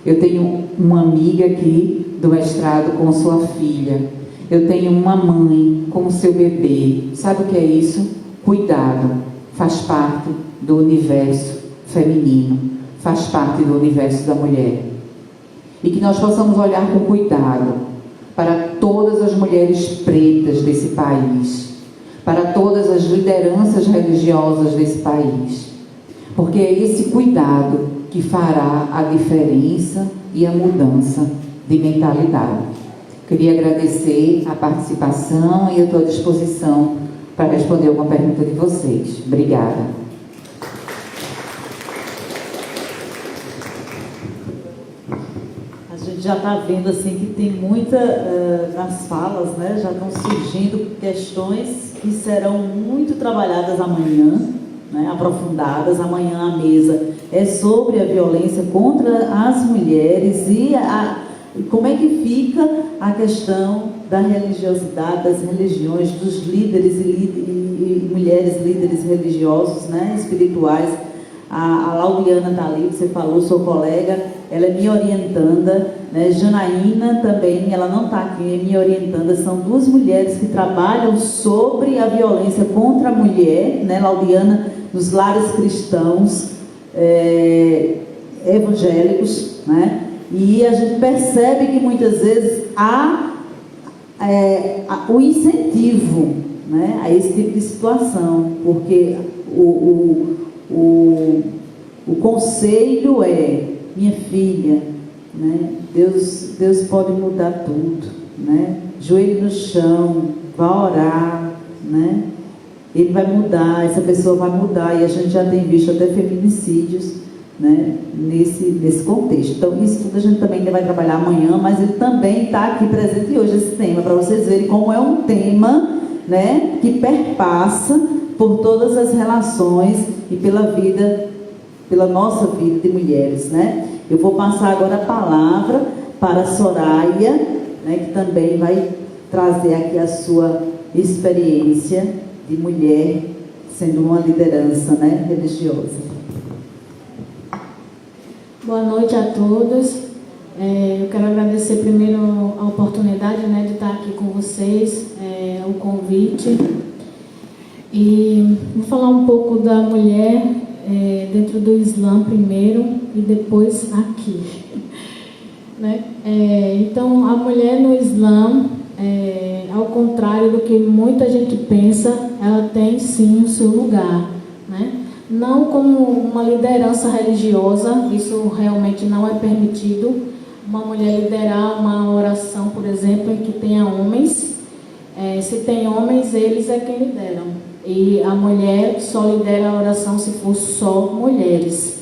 Eu tenho uma amiga aqui do mestrado com sua filha. Eu tenho uma mãe com o seu bebê. Sabe o que é isso? Cuidado. Faz parte do universo feminino. Faz parte do universo da mulher. E que nós possamos olhar com cuidado para todas as mulheres pretas desse país, para todas as lideranças religiosas desse país, porque é esse cuidado que fará a diferença e a mudança de mentalidade. Queria agradecer a participação e eu estou à disposição para responder alguma pergunta de vocês. Obrigada. A gente já está vendo assim que tem muita, nas falas, né, já estão surgindo questões que serão muito trabalhadas amanhã, né, aprofundadas. Amanhã a mesa é sobre a violência contra as mulheres e como é que fica a questão da religiosidade, das religiões, dos líderes e mulheres líderes religiosos, né, espirituais. A Laudiana está ali, você falou, sua colega, ela é minha orientanda, né? Janaína também, ela não está aqui, é minha orientanda. São duas mulheres que trabalham sobre a violência contra a mulher, né? Laudiana, nos lares cristãos, evangélicos, né? E a gente percebe que muitas vezes há o incentivo, né, a esse tipo de situação, porque o conselho é: minha filha, né, Deus pode mudar tudo, né, joelho no chão, vá orar, né, ele vai mudar, essa pessoa vai mudar. E a gente já tem visto até feminicídios, né, nesse contexto. Então isso tudo a gente também ainda vai trabalhar amanhã, mas ele também está aqui presente hoje, esse tema, para vocês verem como é um tema, né, que perpassa por todas as relações e pela nossa vida de mulheres, né. Eu vou passar agora a palavra para a Soraya, né, que também vai trazer aqui a sua experiência de mulher sendo uma liderança, né, religiosa. Boa noite a todos. Eu quero agradecer primeiro a oportunidade, né, de estar aqui com vocês, o convite. E vou falar um pouco da mulher dentro do Islã primeiro e depois aqui. Né? Então, a mulher no Islã, ao contrário do que muita gente pensa, ela tem sim o seu lugar, né? Não como uma liderança religiosa, isso realmente não é permitido. Uma mulher liderar uma oração, por exemplo, em que tenha homens. Se tem homens, eles é quem lideram. E a mulher só lidera a oração se for só mulheres.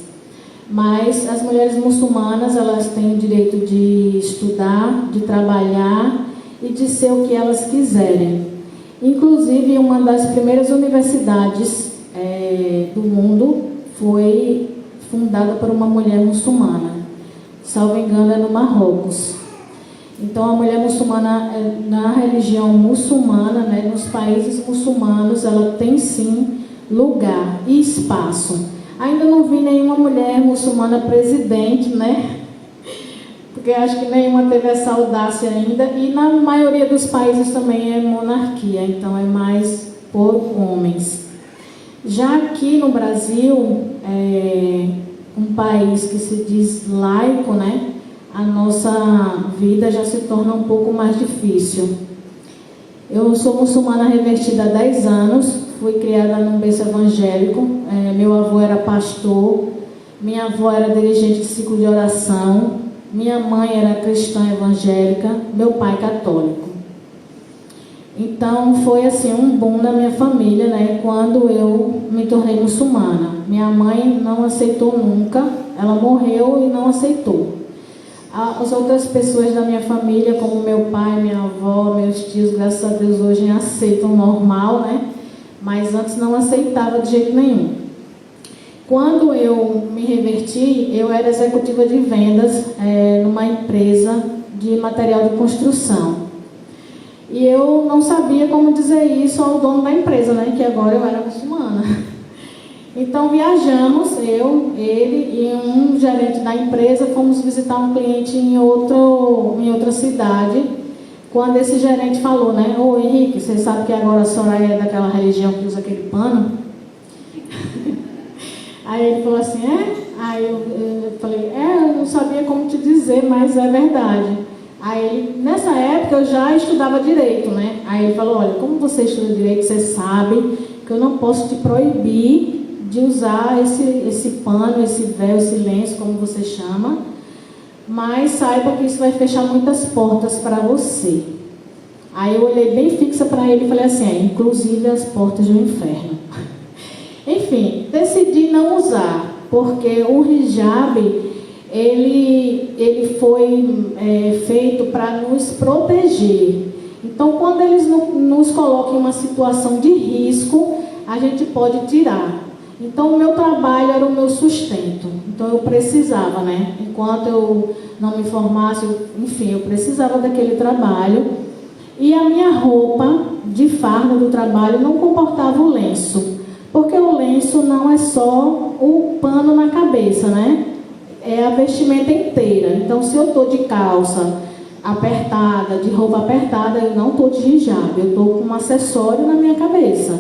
Mas as mulheres muçulmanas, elas têm o direito de estudar, de trabalhar e de ser o que elas quiserem. Inclusive, uma das primeiras universidades do mundo foi fundada por uma mulher muçulmana, salvo engano é no Marrocos. Então a mulher muçulmana, na religião muçulmana, né, nos países muçulmanos, ela tem sim lugar e espaço. Ainda não vi nenhuma mulher muçulmana presidente, né? Porque acho que nenhuma teve essa audácia ainda, e na maioria dos países também é monarquia, então é mais por homens. Já aqui no Brasil, um país que se diz laico, né, a nossa vida já se torna um pouco mais difícil. Eu sou muçulmana revestida há 10 anos, fui criada num berço evangélico, meu avô era pastor, minha avó era dirigente de ciclo de oração, minha mãe era cristã evangélica, meu pai católico. Então, foi assim um boom na minha família, né, quando eu me tornei muçulmana. Minha mãe não aceitou nunca, ela morreu e não aceitou. As outras pessoas da minha família, como meu pai, minha avó, meus tios, graças a Deus, hoje aceitam normal, né, mas antes não aceitava de jeito nenhum. Quando eu me reverti, eu era executiva de vendas numa empresa de material de construção. E eu não sabia como dizer isso ao dono da empresa, né? Que agora eu era muçulmana. Então viajamos, eu, ele e um gerente da empresa, fomos visitar um cliente em outra cidade. Quando esse gerente falou, né? Ô Henrique, você sabe que agora a Soraya é daquela religião que usa aquele pano? Aí ele falou assim, Aí eu falei, eu não sabia como te dizer, mas é verdade. Aí, nessa época, eu já estudava direito, né? Aí ele falou, olha, como você estuda direito, você sabe que eu não posso te proibir de usar esse pano, esse véu, esse lenço, como você chama, mas saiba que isso vai fechar muitas portas para você. Aí eu olhei bem fixa para ele e falei assim, inclusive as portas do inferno. Enfim, decidi não usar, porque o hijab, ele foi feito para nos proteger. Então, quando eles nos colocam em uma situação de risco, a gente pode tirar. Então, o meu trabalho era o meu sustento. Então, eu precisava, né? Enquanto eu não me formasse, enfim, eu precisava daquele trabalho. E a minha roupa de farda do trabalho não comportava o lenço. Porque o lenço não é só o pano na cabeça, né? É a vestimenta inteira. Então, se eu estou de calça apertada, de roupa apertada, eu não estou de hijab. Eu estou com um acessório na minha cabeça.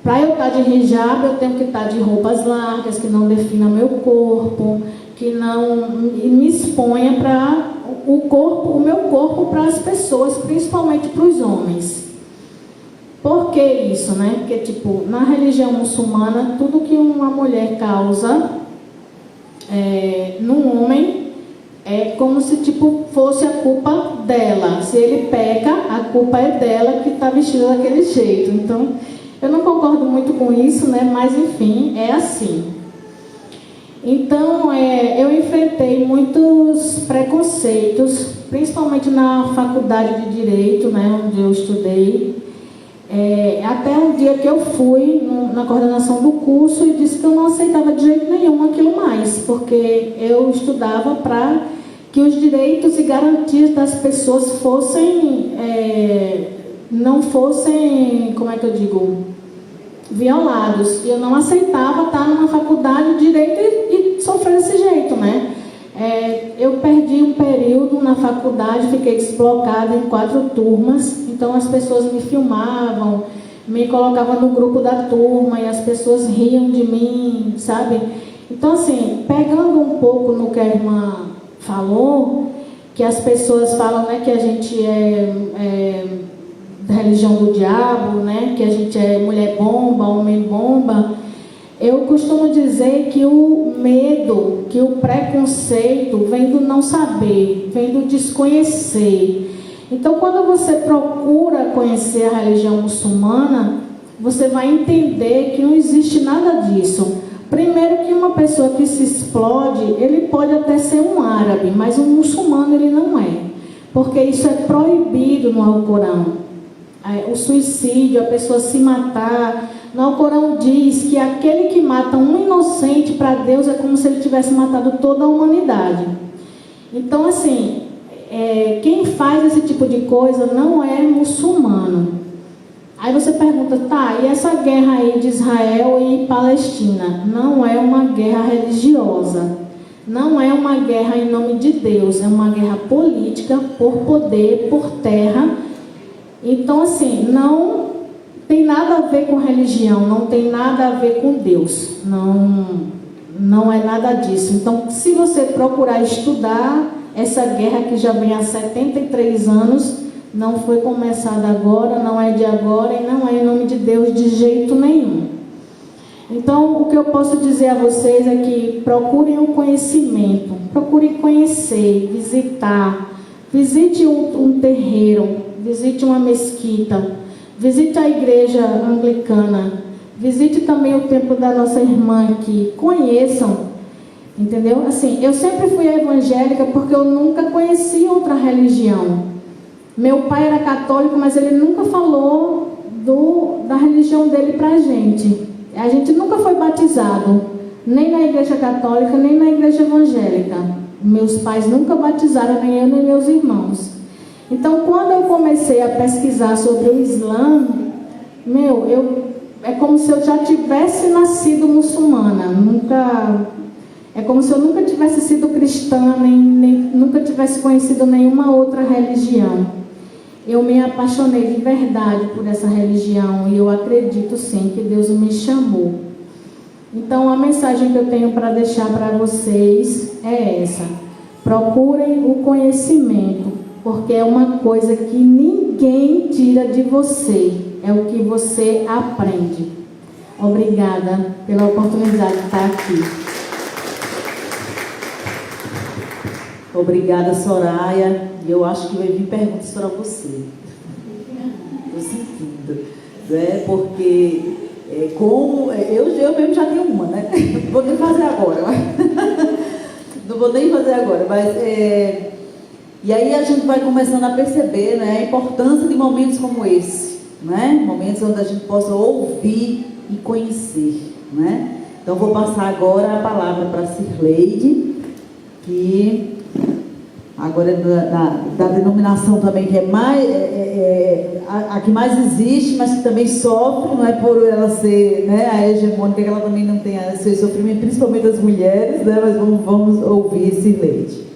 Para eu estar de hijab, eu tenho que estar de roupas largas, que não definam meu corpo, que não me exponha para o meu corpo para as pessoas, principalmente para os homens. Por que isso, né? Porque, tipo, na religião muçulmana, tudo que uma mulher causa no homem é como se, tipo, fosse a culpa dela. Se ele peca, a culpa é dela que está vestida daquele jeito. Então, eu não concordo muito com isso, né? Mas, enfim, é assim. Então, eu enfrentei muitos preconceitos, principalmente na faculdade de Direito, né? Onde eu estudei. Até um dia que eu fui na coordenação do curso e disse que eu não aceitava de jeito nenhum aquilo mais, porque eu estudava para que os direitos e garantias das pessoas não fossem, como é que eu digo, violados. E eu não aceitava estar numa faculdade de direito e sofrer desse jeito, né? Eu perdi um período na faculdade, fiquei desblocada em 4 turmas, então as pessoas me filmavam, me colocavam no grupo da turma e as pessoas riam de mim, sabe? Então, assim, pegando um pouco no que a irmã falou, que as pessoas falam, né, que a gente é da religião do diabo, né, que a gente é mulher bomba, homem bomba. Eu costumo dizer que o medo, que o preconceito vem do não saber, vem do desconhecer. Então, quando você procura conhecer a religião muçulmana, você vai entender que não existe nada disso. Primeiro que uma pessoa que se explode, ele pode até ser um árabe, mas um muçulmano ele não é. Porque isso é proibido no Alcorão. O suicídio, a pessoa se matar. No Alcorão diz que aquele que mata um inocente para Deus é como se ele tivesse matado toda a humanidade. Então, assim, quem faz esse tipo de coisa não é muçulmano. Aí você pergunta, tá, e essa guerra aí de Israel e Palestina? Não é uma guerra religiosa. Não é uma guerra em nome de Deus. É uma guerra política, por poder, por terra. Então, assim, não tem nada a ver com religião, não tem nada a ver com Deus, não é nada disso. Então, se você procurar estudar essa guerra que já vem há 73 anos, não foi começada agora, não é de agora e não é em nome de Deus de jeito nenhum. Então, o que eu posso dizer a vocês é que procurem o conhecimento, procurem conhecer, visitar, visite um terreiro, visite uma mesquita, visite a igreja anglicana, visite também o templo da nossa irmã aqui, conheçam, entendeu? Assim, eu sempre fui evangélica porque eu nunca conheci outra religião. Meu pai era católico, mas ele nunca falou da religião dele pra gente. A gente nunca foi batizado. nem na igreja católica, nem na igreja evangélica. Meus pais nunca batizaram, nem eu, nem meus irmãos. Então, quando eu comecei a pesquisar sobre o Islã, é como se eu já tivesse nascido muçulmana. É como se eu nunca tivesse sido cristã, nunca tivesse conhecido nenhuma outra religião. Eu me apaixonei de verdade por essa religião e eu acredito sim que Deus me chamou. Então, a mensagem que eu tenho para deixar para vocês é essa: procurem o conhecimento, porque é uma coisa que ninguém tira de você, é o que você aprende. Obrigada pela oportunidade de estar aqui. Obrigada, Soraya. Eu acho que vai vir perguntas para você. Estou sentindo. Né? Porque, eu mesmo já tenho uma, né? Não vou nem fazer agora. Não vou nem fazer agora, mas... E aí a gente vai começando a perceber, né, a importância de momentos como esse, né? Momentos onde a gente possa ouvir e conhecer, né? Então vou passar agora a palavra para a Cirleide, que agora é da denominação também que é mais a que mais existe, mas que também sofre, não é por ela ser, né, a hegemônica, que ela também não tem esse sofrimento, principalmente das mulheres, né? Mas vamos ouvir Cirleide.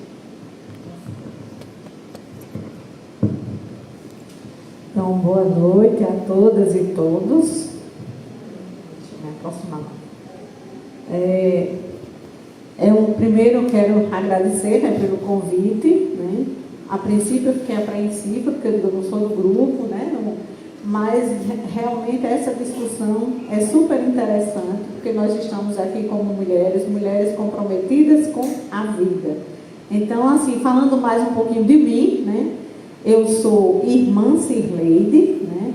Então, boa noite a todas e todos. Deixa eu me aproximar. Primeiro eu quero agradecer, né, pelo convite, né? A princípio eu fiquei apreensiva, porque eu não sou do grupo, né? Mas realmente essa discussão é super interessante, porque nós estamos aqui como mulheres comprometidas com a vida. Então, assim, falando mais um pouquinho de mim, né? Eu sou irmã Cirleide, né,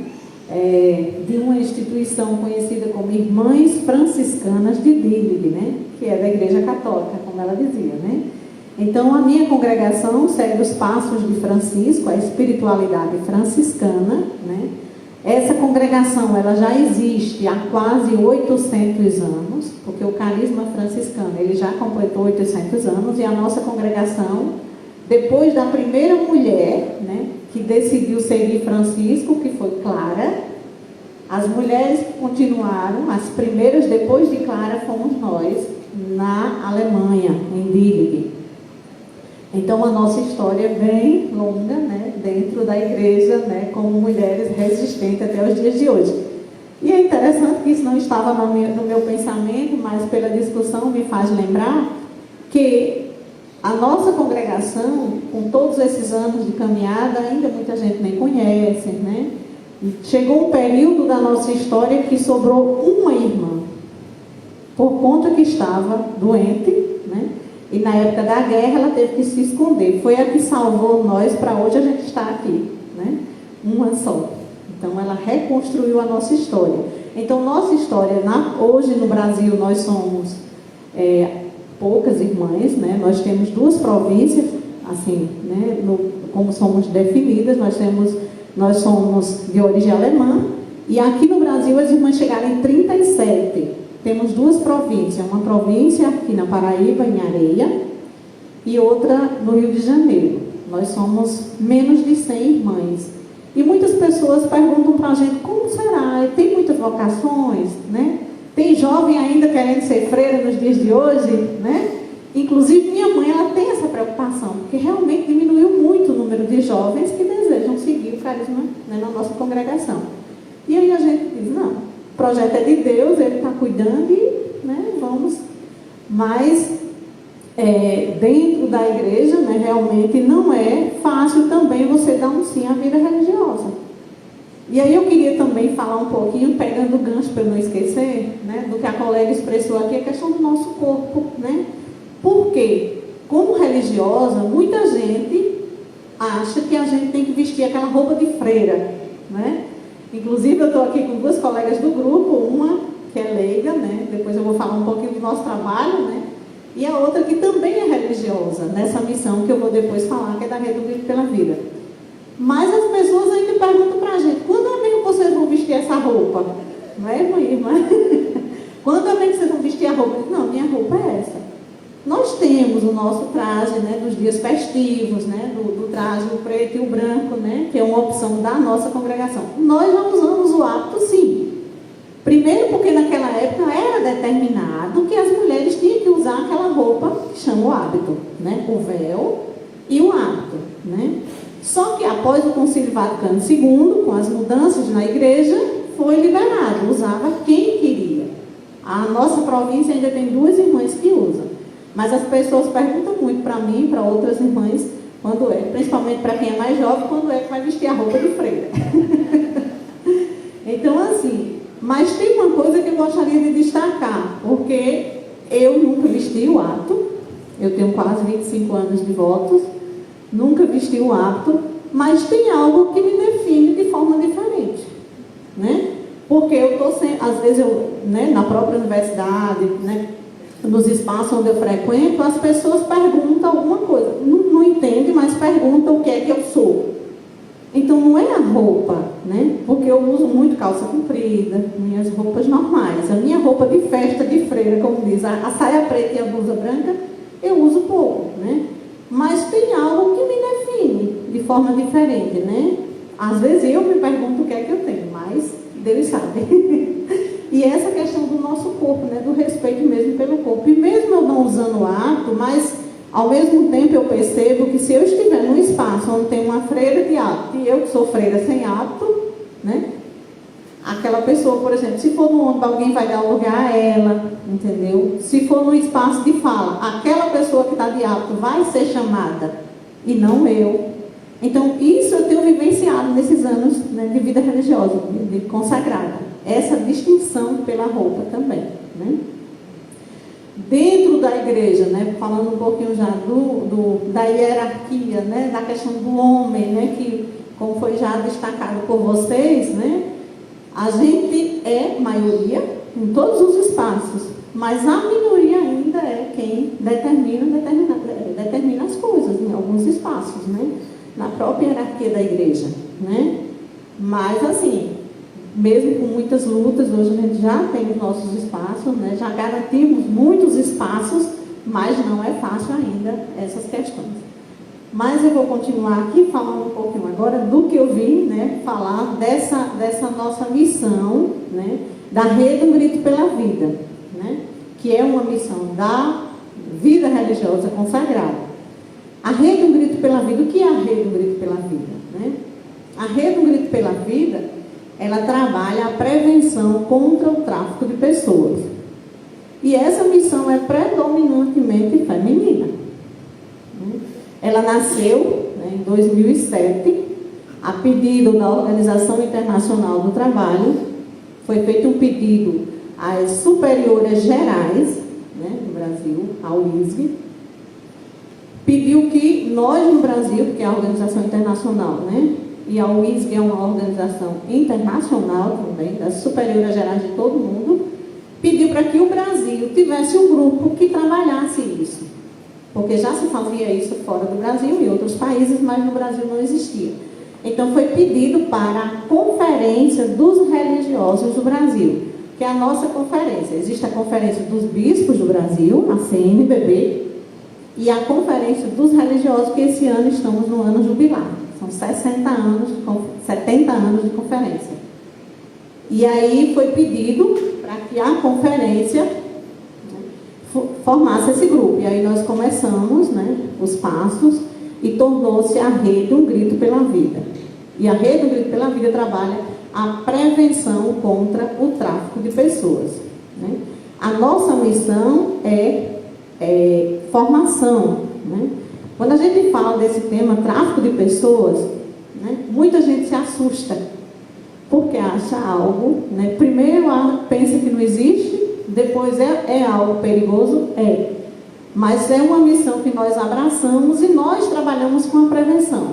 de uma instituição conhecida como Irmãs Franciscanas de Dílibe, né, que é da Igreja Católica, como ela dizia, né. Então, a minha congregação segue os passos de Francisco, a espiritualidade franciscana, né. Essa congregação, ela já existe há quase 800 anos, porque o carisma franciscano, ele já completou 800 anos, e a nossa congregação, depois da primeira mulher, né, que decidiu seguir Francisco, que foi Clara, as mulheres que continuaram, as primeiras depois de Clara, fomos nós, na Alemanha, em Dílibe. Então, a nossa história é bem longa, né, dentro da igreja, né, como mulheres resistentes até os dias de hoje. E é interessante que isso não estava no meu pensamento, mas pela discussão me faz lembrar que a nossa congregação, com todos esses anos de caminhada, ainda muita gente nem conhece, né? Chegou um período da nossa história que sobrou uma irmã, por conta que estava doente, né? E na época da guerra ela teve que se esconder. Foi a que salvou nós para hoje a gente estar aqui, né? Uma só. Então ela reconstruiu a nossa história. Então nossa história, hoje no Brasil nós somos... poucas irmãs, né? Nós temos 2 províncias, assim, né? Como somos definidas, nós somos de origem alemã, e aqui no Brasil as irmãs chegaram em 37. Temos 2 províncias, uma província aqui na Paraíba, em Areia, e outra no Rio de Janeiro. Nós somos menos de 100 irmãs. E muitas pessoas perguntam para a gente, como será? Tem muitas vocações, né? Tem jovem ainda querendo ser freira nos dias de hoje, né? Inclusive, minha mãe, ela tem essa preocupação, porque realmente diminuiu muito o número de jovens que desejam seguir o carisma, né, na nossa congregação. E aí a gente diz, não, o projeto é de Deus, Ele está cuidando e, né, vamos. Mas, dentro da igreja, né, realmente não é fácil também você dar um sim à vida religiosa. E aí eu queria também falar um pouquinho, pegando o gancho para eu não esquecer, né, do que a colega expressou aqui, a questão do nosso corpo, né? Porque, como religiosa, muita gente acha que a gente tem que vestir aquela roupa de freira, né? Inclusive eu estou aqui com 2 colegas do grupo, uma que é leiga, né? Depois eu vou falar um pouquinho do nosso trabalho, né? E a outra que também é religiosa, nessa missão que eu vou depois falar, que é da Rede do Grito pela Vida. Mas as pessoas ainda perguntam para a gente, quando é que vocês vão vestir essa roupa? Não é, irmã? Quando é que vocês vão vestir a roupa? Não, minha roupa é essa. Nós temos o nosso traje, né, dos dias festivos, né, do traje o preto e o branco, né, que é uma opção da nossa congregação. Nós já usamos o hábito, sim. Primeiro porque naquela época era determinado que as mulheres tinham que usar aquela roupa que chama o hábito, né, o véu e o hábito, né. Só que após o Concílio Vaticano II, com as mudanças na igreja, foi liberado, usava quem queria. A nossa província ainda tem 2 irmãs que usam. Mas as pessoas perguntam muito para mim, para outras irmãs, quando é, principalmente para quem é mais jovem, quando é que vai vestir a roupa de freira. Então, assim, mas tem uma coisa que eu gostaria de destacar, porque eu nunca vesti o hábito, eu tenho quase 25 anos de votos, nunca vesti o hábito, mas tem algo que me define de forma diferente, né? Porque eu estou sempre, às vezes eu, né, na própria universidade, né, nos espaços onde eu frequento, as pessoas perguntam alguma coisa, não entendem, mas perguntam o que é que eu sou. Então não é a roupa, né? Porque eu uso muito calça comprida, minhas roupas normais, a minha roupa de festa de freira, como diz, a saia preta e a blusa branca, eu uso pouco, né? Mas tem algo que me define de forma diferente, né? Às vezes eu me pergunto o que é que eu tenho, mas Deus sabe. E essa questão do nosso corpo, né? Do respeito mesmo pelo corpo. E mesmo eu não usando o hábito, mas ao mesmo tempo eu percebo que se eu estiver num espaço onde tem uma freira de hábito, e eu que sou freira sem hábito, né? Aquela pessoa, por exemplo, se for no ônibus, alguém vai dar lugar a ela, entendeu? Se for no espaço de fala, aquela pessoa que está de hábito vai ser chamada, e não eu. Então, isso eu tenho vivenciado nesses anos, né, de vida religiosa, de consagrada. Essa distinção pela roupa também, né? Dentro da igreja, né, falando um pouquinho já da hierarquia, né, da questão do homem, né, que, como foi já destacado por vocês, né, a gente é maioria em todos os espaços, mas a minoria ainda é quem determina as coisas em alguns espaços, né, na própria hierarquia da igreja, né. Mas assim, mesmo com muitas lutas, hoje a gente já tem os nossos espaços, né, já garantimos muitos espaços, mas não é fácil ainda essas questões. Mas eu vou continuar aqui falando um pouquinho agora do que eu vim, né, falar dessa nossa missão, né, da Rede Um Grito pela Vida, né, que é uma missão da vida religiosa consagrada. A Rede Um Grito pela Vida, o que é a Rede Um Grito pela Vida? Né? A Rede Um Grito pela Vida, ela trabalha a prevenção contra o tráfico de pessoas. E essa missão é predominantemente feminina. Ela nasceu, né, em 2007, a pedido da Organização Internacional do Trabalho. Foi feito um pedido às superiores gerais, né, do Brasil, ao ISG. Pediu que nós no Brasil, porque é a Organização Internacional, né, e a UISG é uma organização internacional também, das superiores gerais de todo mundo, pediu para que o Brasil tivesse um grupo que trabalhasse isso. Porque já se fazia isso fora do Brasil e outros países, mas no Brasil não existia. Então foi pedido para a Conferência dos Religiosos do Brasil, que é a nossa conferência. Existe a Conferência dos Bispos do Brasil, a CNBB, e a Conferência dos Religiosos, que esse ano estamos no ano jubilar. São 70 anos de conferência. E aí foi pedido para que a conferência, né, formasse esse grupo. E aí nós começamos, né, os passos e tornou-se a Rede Um Grito pela Vida. E a Rede Um Grito pela Vida trabalha a prevenção contra o tráfico de pessoas. Né? A nossa missão é formação, né? Quando a gente fala desse tema, tráfico de pessoas, né, muita gente se assusta, porque acha algo, né, primeiro pensa que não existe, depois é algo perigoso, mas é uma missão que nós abraçamos e nós trabalhamos com a prevenção,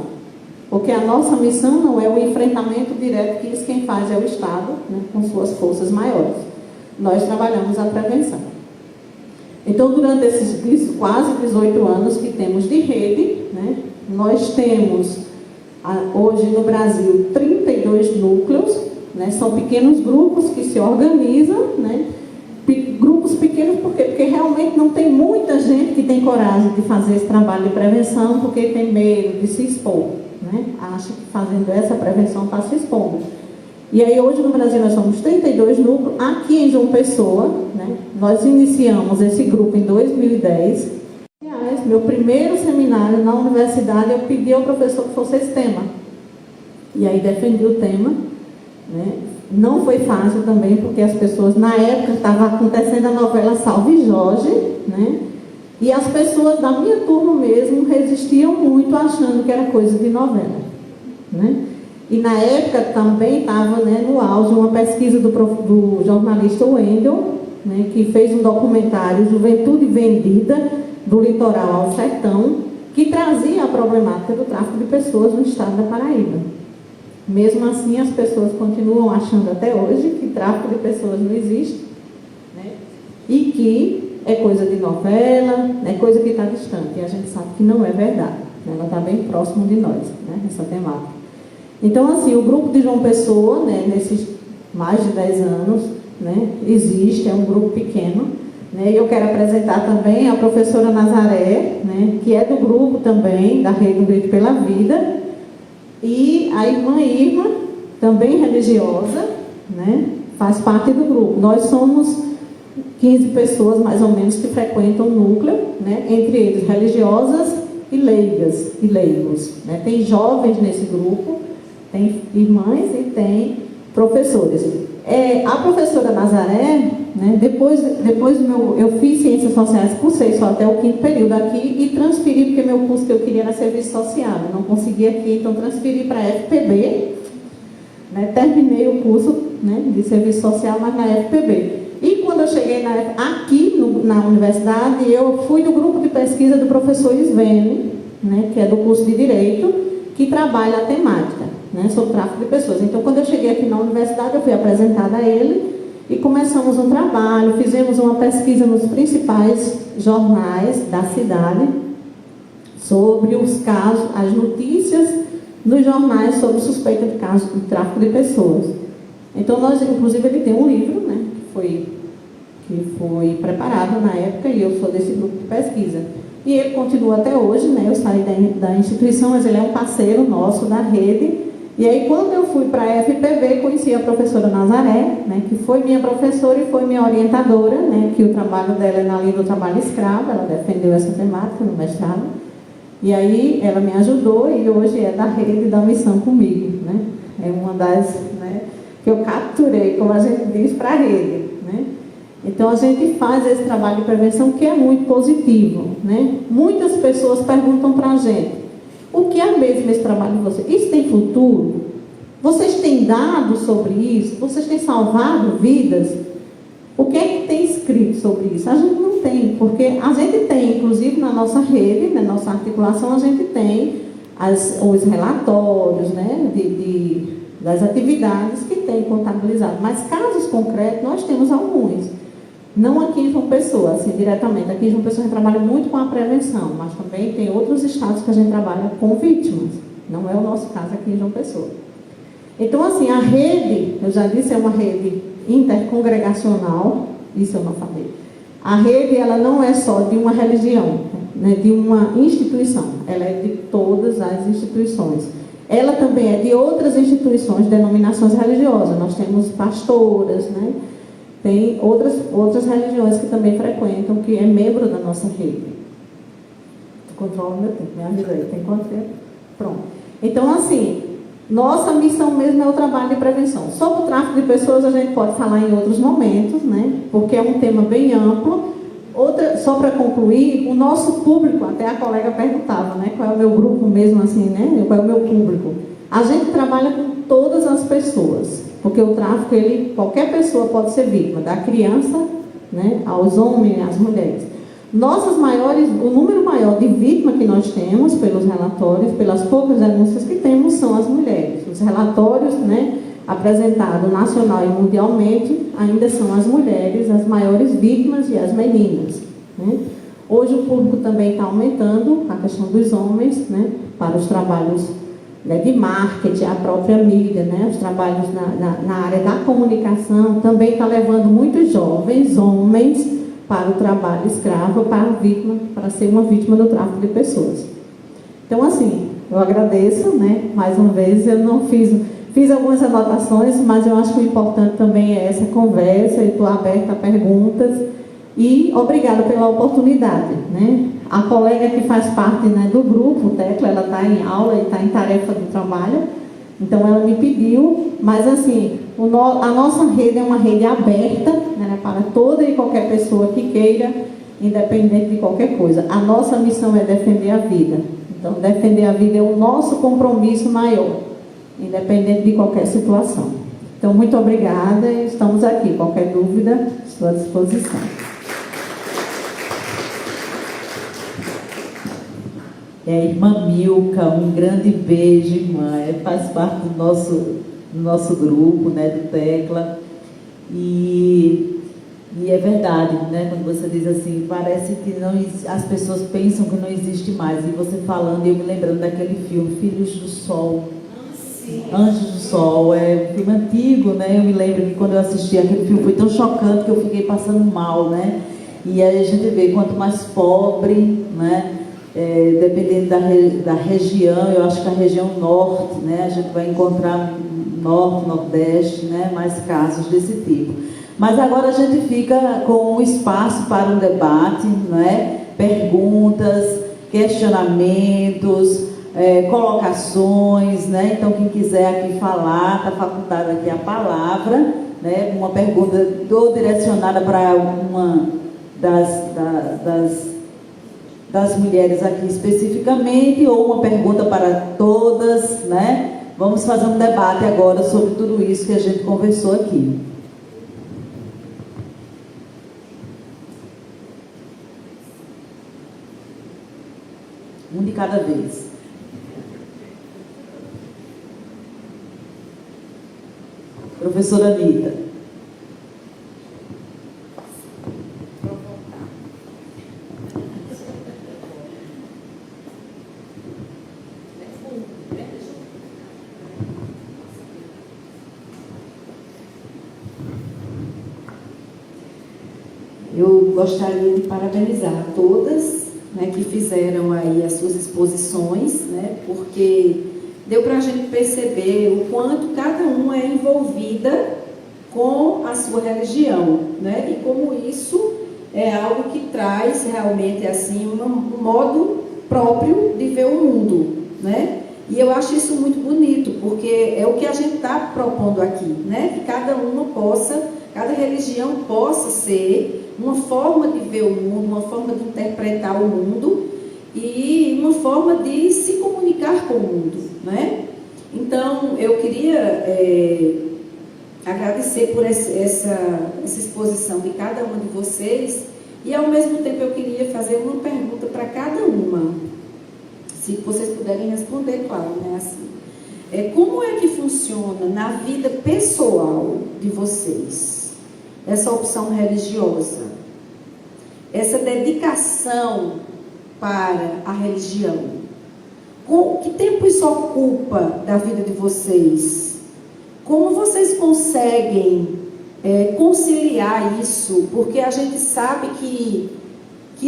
porque a nossa missão não é o enfrentamento direto, que isso quem faz é o Estado, né, com suas forças maiores. Nós trabalhamos a prevenção. Então, durante esses quase 18 anos que temos de rede, né, nós temos, hoje no Brasil, 32 núcleos, né, são pequenos grupos que se organizam, né, grupos pequenos, por quê? Porque realmente não tem muita gente que tem coragem de fazer esse trabalho de prevenção, porque tem medo de se expor, né? Acha que fazendo essa prevenção está se expondo. E aí hoje no Brasil nós somos 32 núcleos, aqui em João Pessoa, né? Nós iniciamos esse grupo em 2010. Aliás, meu primeiro seminário na universidade, eu pedi ao professor que fosse esse tema. E aí defendi o tema, né? Não foi fácil também, porque as pessoas, na época, estava acontecendo a novela Salve Jorge, né? E as pessoas da minha turma mesmo resistiam muito, achando que era coisa de novela, né? E na época também estava, né, no auge uma pesquisa do jornalista Wendel, né, que fez um documentário Juventude Vendida, do litoral ao sertão, que trazia a problemática do tráfico de pessoas no estado da Paraíba. Mesmo assim, as pessoas continuam achando até hoje que tráfico de pessoas não existe, né? E que é coisa de novela, é coisa que está distante. E a gente sabe que não é verdade, né? Ela está bem próximo de nós, né? Essa temática. Então, assim, o grupo de João Pessoa, né, nesses mais de 10 anos, né, existe, é um grupo pequeno. Né? Eu quero apresentar também a professora Nazaré, né, que é do grupo também, da Rede do Grito pela Vida. E a irmã Irma, também religiosa, né, faz parte do grupo. Nós somos 15 pessoas, mais ou menos, que frequentam o núcleo, né, entre eles religiosas e leigas e leigos. Né? Tem jovens nesse grupo, tem irmãs e tem professores. A professora Nazaré, né, depois eu fiz Ciências Sociais, cursei só até o 5º período aqui e transferi, porque meu curso que eu queria era Serviço Social. Eu não consegui aqui, então transferi para a FPB. Né, terminei o curso, né, de Serviço Social, mas na FPB. E quando eu cheguei aqui na universidade, eu fui do grupo de pesquisa do professor Svene, né, que é do curso de Direito, que trabalha a temática, né, sobre tráfico de pessoas. Então, quando eu cheguei aqui na universidade, eu fui apresentada a ele e começamos um trabalho, fizemos uma pesquisa nos principais jornais da cidade sobre os casos, as notícias nos jornais sobre suspeita de casos de tráfico de pessoas. Então, inclusive, ele tem um livro, né, que foi preparado na época, e eu sou desse grupo de pesquisa. E ele continua até hoje, né? Eu saí da instituição, mas ele é um parceiro nosso da rede. E aí, quando eu fui para a FPB, conheci a professora Nazaré, né, que foi minha professora e foi minha orientadora, né, que o trabalho dela é na linha do trabalho escravo, ela defendeu essa temática no mestrado. E aí, ela me ajudou e hoje é da rede da missão comigo, né? É uma das, né, que eu capturei, como a gente diz, para a rede, né? Então, a gente faz esse trabalho de prevenção que é muito positivo, né? Muitas pessoas perguntam para a gente, o que é mesmo esse trabalho de vocês? Isso tem futuro? Vocês têm dados sobre isso? Vocês têm salvado vidas? O que é que tem escrito sobre isso? A gente não tem, porque a gente tem, inclusive na nossa rede, na nossa articulação, a gente tem os relatórios, né, das atividades que tem contabilizado. Mas casos concretos, nós temos alguns. Não aqui em João Pessoa, assim, diretamente. Aqui em João Pessoa a gente trabalha muito com a prevenção, mas também tem outros estados que a gente trabalha com vítimas. Não é o nosso caso aqui em João Pessoa. Então, assim, a rede, eu já disse, é uma rede intercongregacional, isso eu não falei. A rede, ela não é só de uma religião, né, de uma instituição, ela é de todas as instituições. Ela também é de outras instituições, denominações religiosas. Nós temos pastoras, né? Tem outras religiões que também frequentam, que é membro da nossa rede. Controla o meu tempo, me ajuda aí. Tem quanto tempo? Pronto. Então, assim, nossa missão mesmo é o trabalho de prevenção. Sobre o tráfico de pessoas a gente pode falar em outros momentos, né? Porque é um tema bem amplo. Só para concluir, o nosso público, até a colega perguntava, né? Qual é o meu grupo mesmo assim, né? Qual é o meu público? A gente trabalha com todas as pessoas. Porque o tráfico, qualquer pessoa pode ser vítima, da criança, né, aos homens, às mulheres. O número maior de vítimas que nós temos, pelos relatórios, pelas poucas denúncias que temos, são as mulheres. Os relatórios, né, apresentados nacional e mundialmente, ainda são as mulheres as maiores vítimas e as meninas. Né? Hoje o público também está aumentando, a questão dos homens, né, para os trabalhos né, de marketing, a própria mídia, né, os trabalhos na área da comunicação, também está levando muitos jovens, homens, para o trabalho escravo, para ser uma vítima do tráfico de pessoas. Então, assim, eu agradeço, né, mais uma vez, eu não fiz algumas anotações, mas eu acho que o importante também é essa conversa, eu estou aberta a perguntas, e obrigada pela oportunidade, né. A colega que faz parte, né, do grupo, Tecla, ela está em aula e está em tarefa do trabalho, então ela me pediu, mas assim, a nossa rede é uma rede aberta, né, para toda e qualquer pessoa que queira, independente de qualquer coisa. A nossa missão é defender a vida, então defender a vida é o nosso compromisso maior, independente de qualquer situação. Então, muito obrigada e estamos aqui. Qualquer dúvida, estou à disposição. Irmã Milka, um grande beijo, irmã. Faz parte do nosso grupo, né, do Tecla. E é verdade, né, quando você diz assim, parece que as pessoas pensam que não existe mais. E você falando, eu me lembrando daquele filme, Filhos do Sol. Anjos do Sol, é um filme antigo, né? Eu me lembro que quando eu assisti aquele filme foi tão chocante que eu fiquei passando mal, né? E aí a gente vê quanto mais pobre, né? Dependendo da região, eu acho que a região norte, né, a gente vai encontrar norte, nordeste, né, mais casos desse tipo. Mas agora a gente fica com um espaço para um debate, né, perguntas, questionamentos, colocações, né, então quem quiser aqui falar, está facultada aqui a palavra, né, uma pergunta ou direcionada para uma das mulheres aqui especificamente, ou uma pergunta para todas, né? Vamos fazer um debate agora sobre tudo isso que a gente conversou aqui. Um de cada vez. Professora Anitta. Eu gostaria de parabenizar a todas, né, que fizeram aí as suas exposições, né, porque deu para a gente perceber o quanto cada uma é envolvida com a sua religião, né, e como isso é algo que traz realmente assim um modo próprio de ver o mundo, né? E eu acho isso muito bonito, porque é o que a gente está propondo aqui, né? Que cada religião possa ser uma forma de ver o mundo, uma forma de interpretar o mundo e uma forma de se comunicar com o mundo, né? Então, eu queria agradecer por essa exposição de cada uma de vocês e, ao mesmo tempo, eu queria fazer uma pergunta para cada uma, se vocês puderem responder, claro, né? Assim, como é que funciona na vida pessoal de vocês essa opção religiosa, essa dedicação para a religião? Que tempo isso ocupa da vida de vocês? Como vocês conseguem conciliar isso? Porque a gente sabe que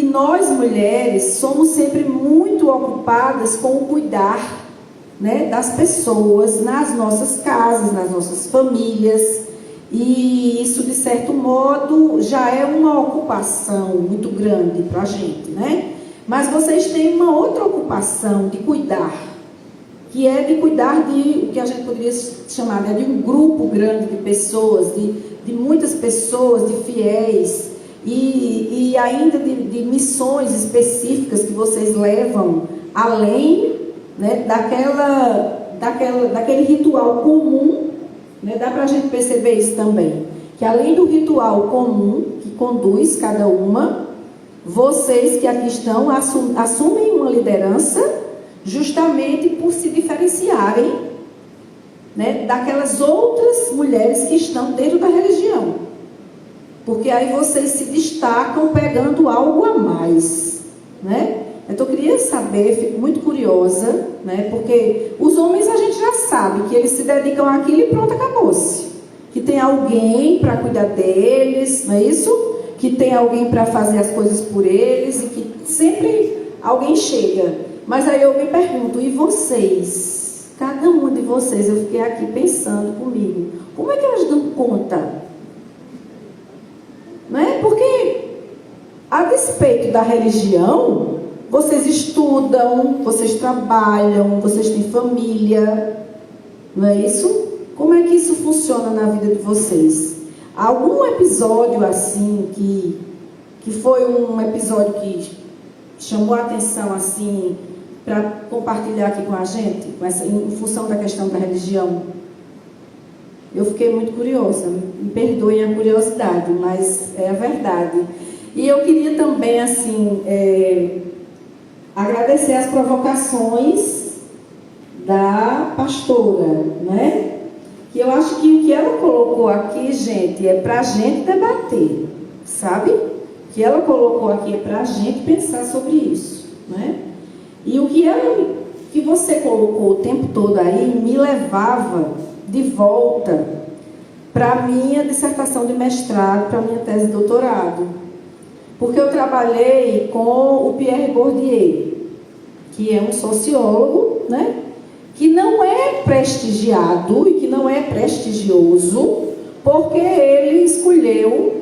nós mulheres somos sempre muito ocupadas com o cuidar, né, das pessoas nas nossas casas, nas nossas famílias, e isso, de certo modo, já é uma ocupação muito grande para a gente, né? Mas vocês têm uma outra ocupação de cuidar, que é de cuidar de o que a gente poderia chamar, né, de um grupo grande de pessoas, de muitas pessoas, de fiéis, e ainda de missões específicas que vocês levam além, né, daquele ritual comum, né? Dá para a gente perceber isso também, que além do ritual comum que conduz cada uma, vocês que aqui estão assumem uma liderança justamente por se diferenciarem, né, daquelas outras mulheres que estão dentro da religião, porque aí vocês se destacam pegando algo a mais, né? Então eu queria saber, fico muito curiosa, né? Porque os homens a gente já sabe que eles se dedicam àquilo e pronto, acabou-se. Que tem alguém para cuidar deles, não é isso? Que tem alguém para fazer as coisas por eles e que sempre alguém chega. Mas aí eu me pergunto, e vocês? Cada uma de vocês, eu fiquei aqui pensando comigo, como é que elas dão conta? Não é? Porque, a despeito da religião, vocês estudam, vocês trabalham, vocês têm família, não é isso? Como é que isso funciona na vida de vocês? Algum episódio assim que foi um episódio que chamou a atenção assim para compartilhar aqui com a gente, em função da questão da religião? Eu fiquei muito curiosa, me perdoem a curiosidade, mas é a verdade. E eu queria também assim agradecer as provocações da pastora, né? Que eu acho que o que ela colocou aqui, gente, é para a gente debater, sabe? O que ela colocou aqui é para a gente pensar sobre isso, né? E o que você colocou o tempo todo aí me levava de volta para a minha dissertação de mestrado, para a minha tese de doutorado. Porque eu trabalhei com o Pierre Bourdieu, que é um sociólogo, né? Que não é prestigiado e que não é prestigioso, porque ele escolheu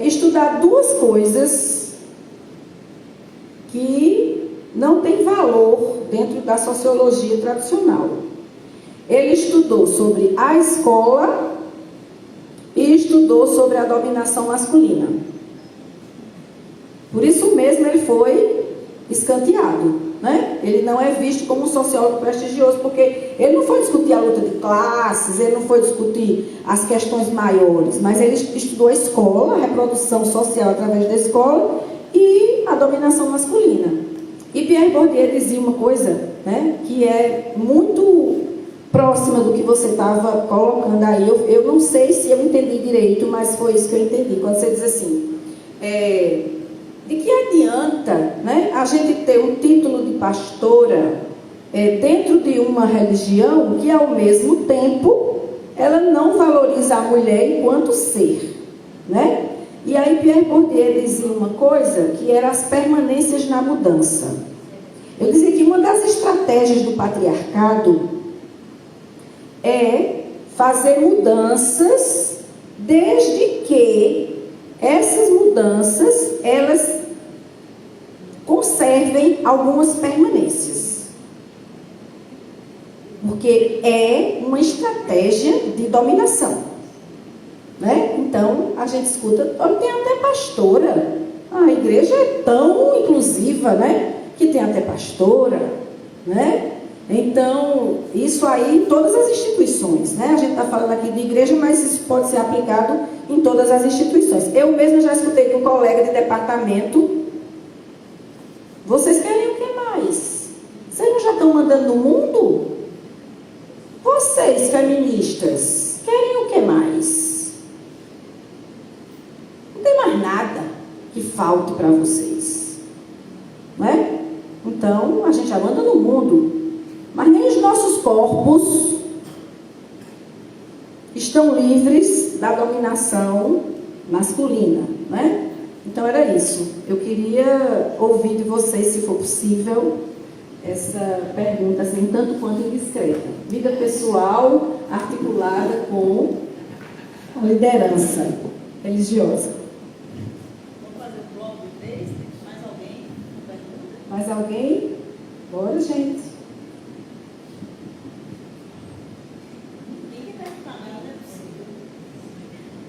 estudar duas coisas que não têm valor dentro da sociologia tradicional. Ele estudou sobre a escola e estudou sobre a dominação masculina. Por isso mesmo ele foi escanteado, né? Ele não é visto como um sociólogo prestigioso, porque ele não foi discutir a luta de classes, ele não foi discutir as questões maiores, mas ele estudou a escola, a reprodução social através da escola e a dominação masculina. E Pierre Bourdieu dizia uma coisa, né, que é muito próxima do que você estava colocando aí. Eu não sei se eu entendi direito, mas foi isso que eu entendi, quando você diz assim, de que adianta, né, a gente ter um título de pastora dentro de uma religião que, ao mesmo tempo, ela não valoriza a mulher enquanto ser, né? E aí Pierre Bourdieu dizia uma coisa que era as permanências na mudança. Eu dizia que uma das estratégias do patriarcado é fazer mudanças desde que essas mudanças, elas conservem algumas permanências. Porque é uma estratégia de dominação, né? Então, a gente escuta, tem até pastora. A igreja é tão inclusiva, né? Que tem até pastora, né? Então, isso aí em todas as instituições, né? A gente está falando aqui de igreja, mas isso pode ser aplicado em todas as instituições. Eu mesma já escutei de um colega de departamento: vocês querem o que mais? Vocês não já estão mandando no mundo? Vocês, feministas, querem o que mais? Não tem mais nada que falte para vocês, não é? Então, a gente já manda no mundo. Mas nem os nossos corpos estão livres da dominação masculina, né? Então era isso. Eu queria ouvir de vocês, se for possível, essa pergunta, assim, tanto quanto indiscreta. Vida pessoal articulada com a liderança religiosa. Vamos fazer um bloco de 3? Mais alguém? Mais alguém? Bora, gente.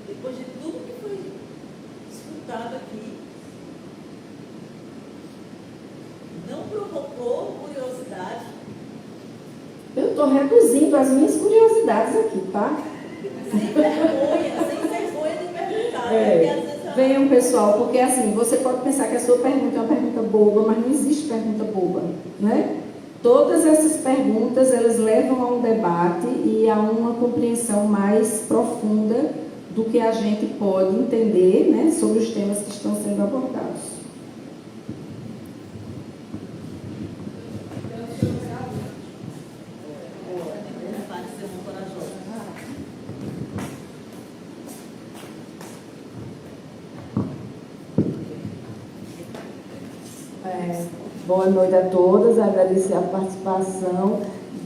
Depois de tudo que foi escutado aqui, não provocou curiosidade? Eu estou reduzindo as minhas curiosidades aqui, tá? Sem vergonha de perguntar. Né? Às vezes Venham, pessoal, porque assim, você pode pensar que a sua pergunta é uma pergunta boba, mas não existe pergunta boba, né? Todas essas perguntas, elas levam a um debate e a uma compreensão mais profunda do que a gente pode entender, né, sobre os temas que estão sendo abordados. Boa noite a todas, agradecer a participação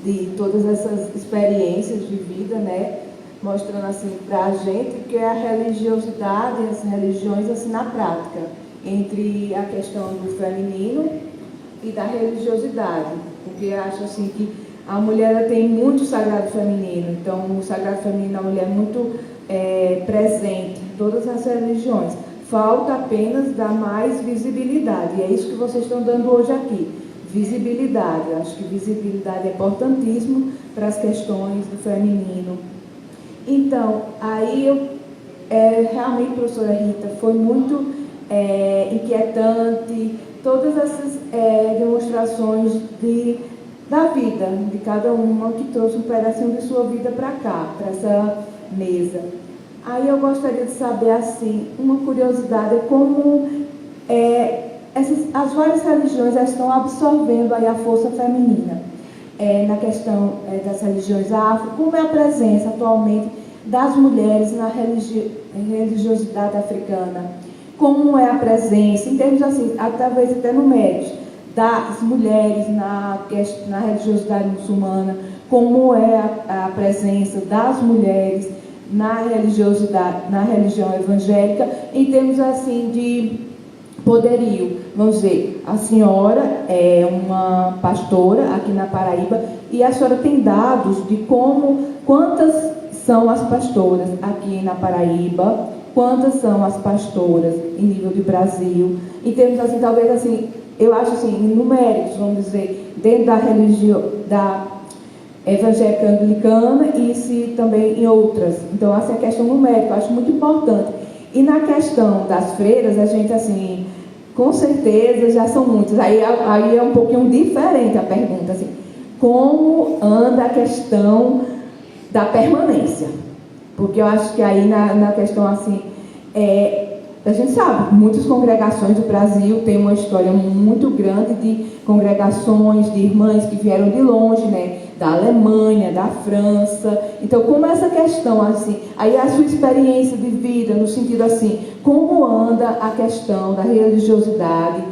de todas essas experiências de vida, né? Mostrando assim para a gente que é a religiosidade, as religiões assim na prática, entre a questão do feminino e da religiosidade, porque eu acho assim que a mulher ela tem muito sagrado feminino, então o sagrado feminino da mulher é muito presente em todas as religiões. Falta apenas dar mais visibilidade, e é isso que vocês estão dando hoje aqui, visibilidade. Eu acho que visibilidade é importantíssimo para as questões do feminino. Então, aí realmente, professora Rita, foi muito inquietante todas essas demonstrações da vida de cada uma que trouxe um pedacinho de sua vida para cá, para essa mesa. Aí eu gostaria de saber, assim, uma curiosidade, como as várias religiões estão absorvendo aí a força feminina. Na questão das religiões afro, como é a presença atualmente das mulheres na religiosidade africana? Como é a presença, em termos assim, talvez até numéricos, das mulheres na religiosidade muçulmana? Como é a presença das mulheres na religiosidade, na religião evangélica, em termos assim de poderio? Vamos dizer, a senhora é uma pastora aqui na Paraíba e a senhora tem dados de quantas são as pastoras aqui na Paraíba, quantas são as pastoras em nível de Brasil, em termos assim, talvez assim, eu acho assim, em numéricos, vamos dizer, dentro da religião, da evangélica anglicana e se também em outras. Então, assim, a questão numérica eu acho muito importante. E na questão das freiras, a gente, assim, com certeza já são muitas. Aí é um pouquinho diferente a pergunta, assim, como anda a questão da permanência? Porque eu acho que aí na questão, assim, a gente sabe, muitas congregações do Brasil têm uma história muito grande de congregações, de irmãs que vieram de longe, né? Da Alemanha, da França. Então, como essa questão, assim, aí a sua experiência de vida, no sentido assim, como anda a questão da religiosidade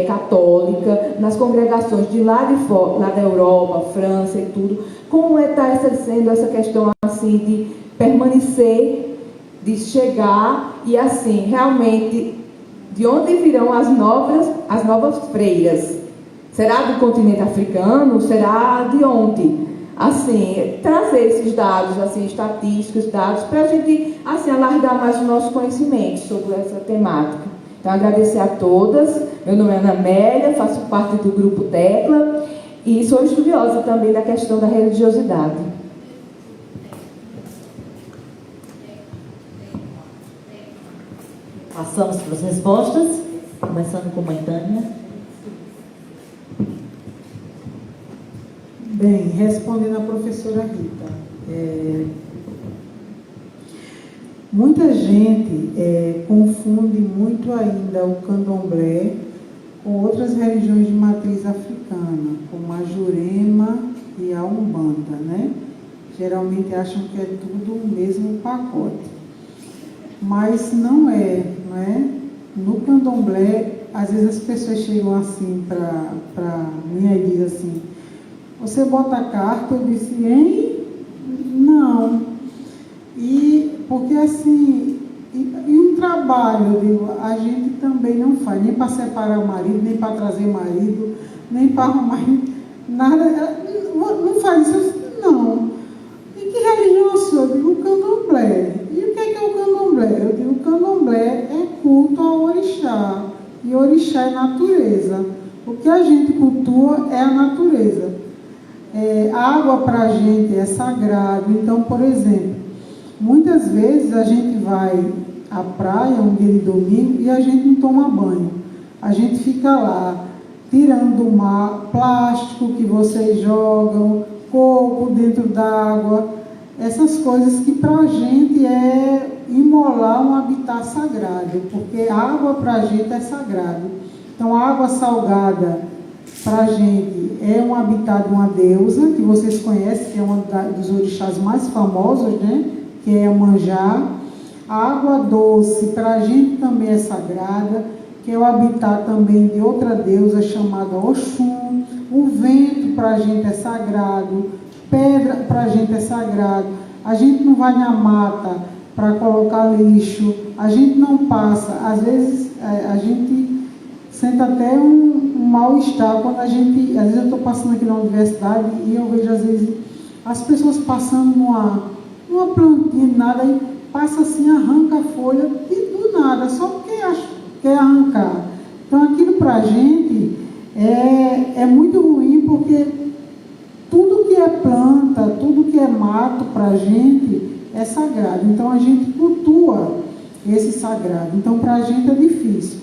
católica nas congregações de lá de fora, lá da Europa, França e tudo, como está sendo essa questão, assim, de permanecer, de chegar e, assim, realmente, de onde virão as novas freiras? Será do continente africano? Será de onde? Assim, trazer esses dados, assim, estatísticos, dados, para a gente, assim, alargar mais o nosso conhecimento sobre essa temática. Então, agradecer a todas. Meu nome é Ana Amélia, faço parte do Grupo Tecla e sou estudiosa também da questão da religiosidade. Passamos para as respostas, começando com a mãe Tânia. Bem, respondendo à professora Rita, muita gente confunde muito ainda o candomblé com outras religiões de matriz africana, como a Jurema e a Umbanda, né? Geralmente acham que é tudo o mesmo pacote. Mas não é, não é? No candomblé, às vezes as pessoas chegam assim para mim e dizem assim: você bota a carta? Eu disse, hein? Não. E porque assim, e um trabalho, eu digo, a gente também não faz, nem para separar o marido, nem para trazer marido, nem para arrumar nada, não faz isso, não. E que religião é a sua? Eu digo, o candomblé. E o que é o candomblé? Eu digo, o candomblé é culto ao orixá, e orixá é natureza. O que a gente cultua é a natureza. A água para a gente é sagrado. Então, por exemplo, muitas vezes a gente vai à praia um dia de domingo e a gente não toma banho. A gente fica lá tirando do mar plástico que vocês jogam, coco dentro d'água, essas coisas que para a gente é imolar um habitat sagrado, porque a água para a gente é sagrado. Então, a água salgada para a gente é um habitat de uma deusa, que vocês conhecem, que é um dos orixás mais famosos, né? Que é a Manjá. A água doce para a gente também é sagrada. que é o habitat também de outra deusa chamada Oxum. O vento para a gente é sagrado, pedra para a gente é sagrado. A gente não vai na mata para colocar lixo, a gente não passa. Às vezes a gente sente até um mal-estar quando a gente... Às vezes eu estou passando aqui na universidade e eu vejo às vezes as pessoas passando numa plantinha, nada, e passa assim, arranca a folha e do nada, só porque quer arrancar. Então aquilo para a gente é muito ruim, porque tudo que é planta, tudo que é mato para a gente é sagrado. Então a gente cultua esse sagrado. Então para a gente é difícil.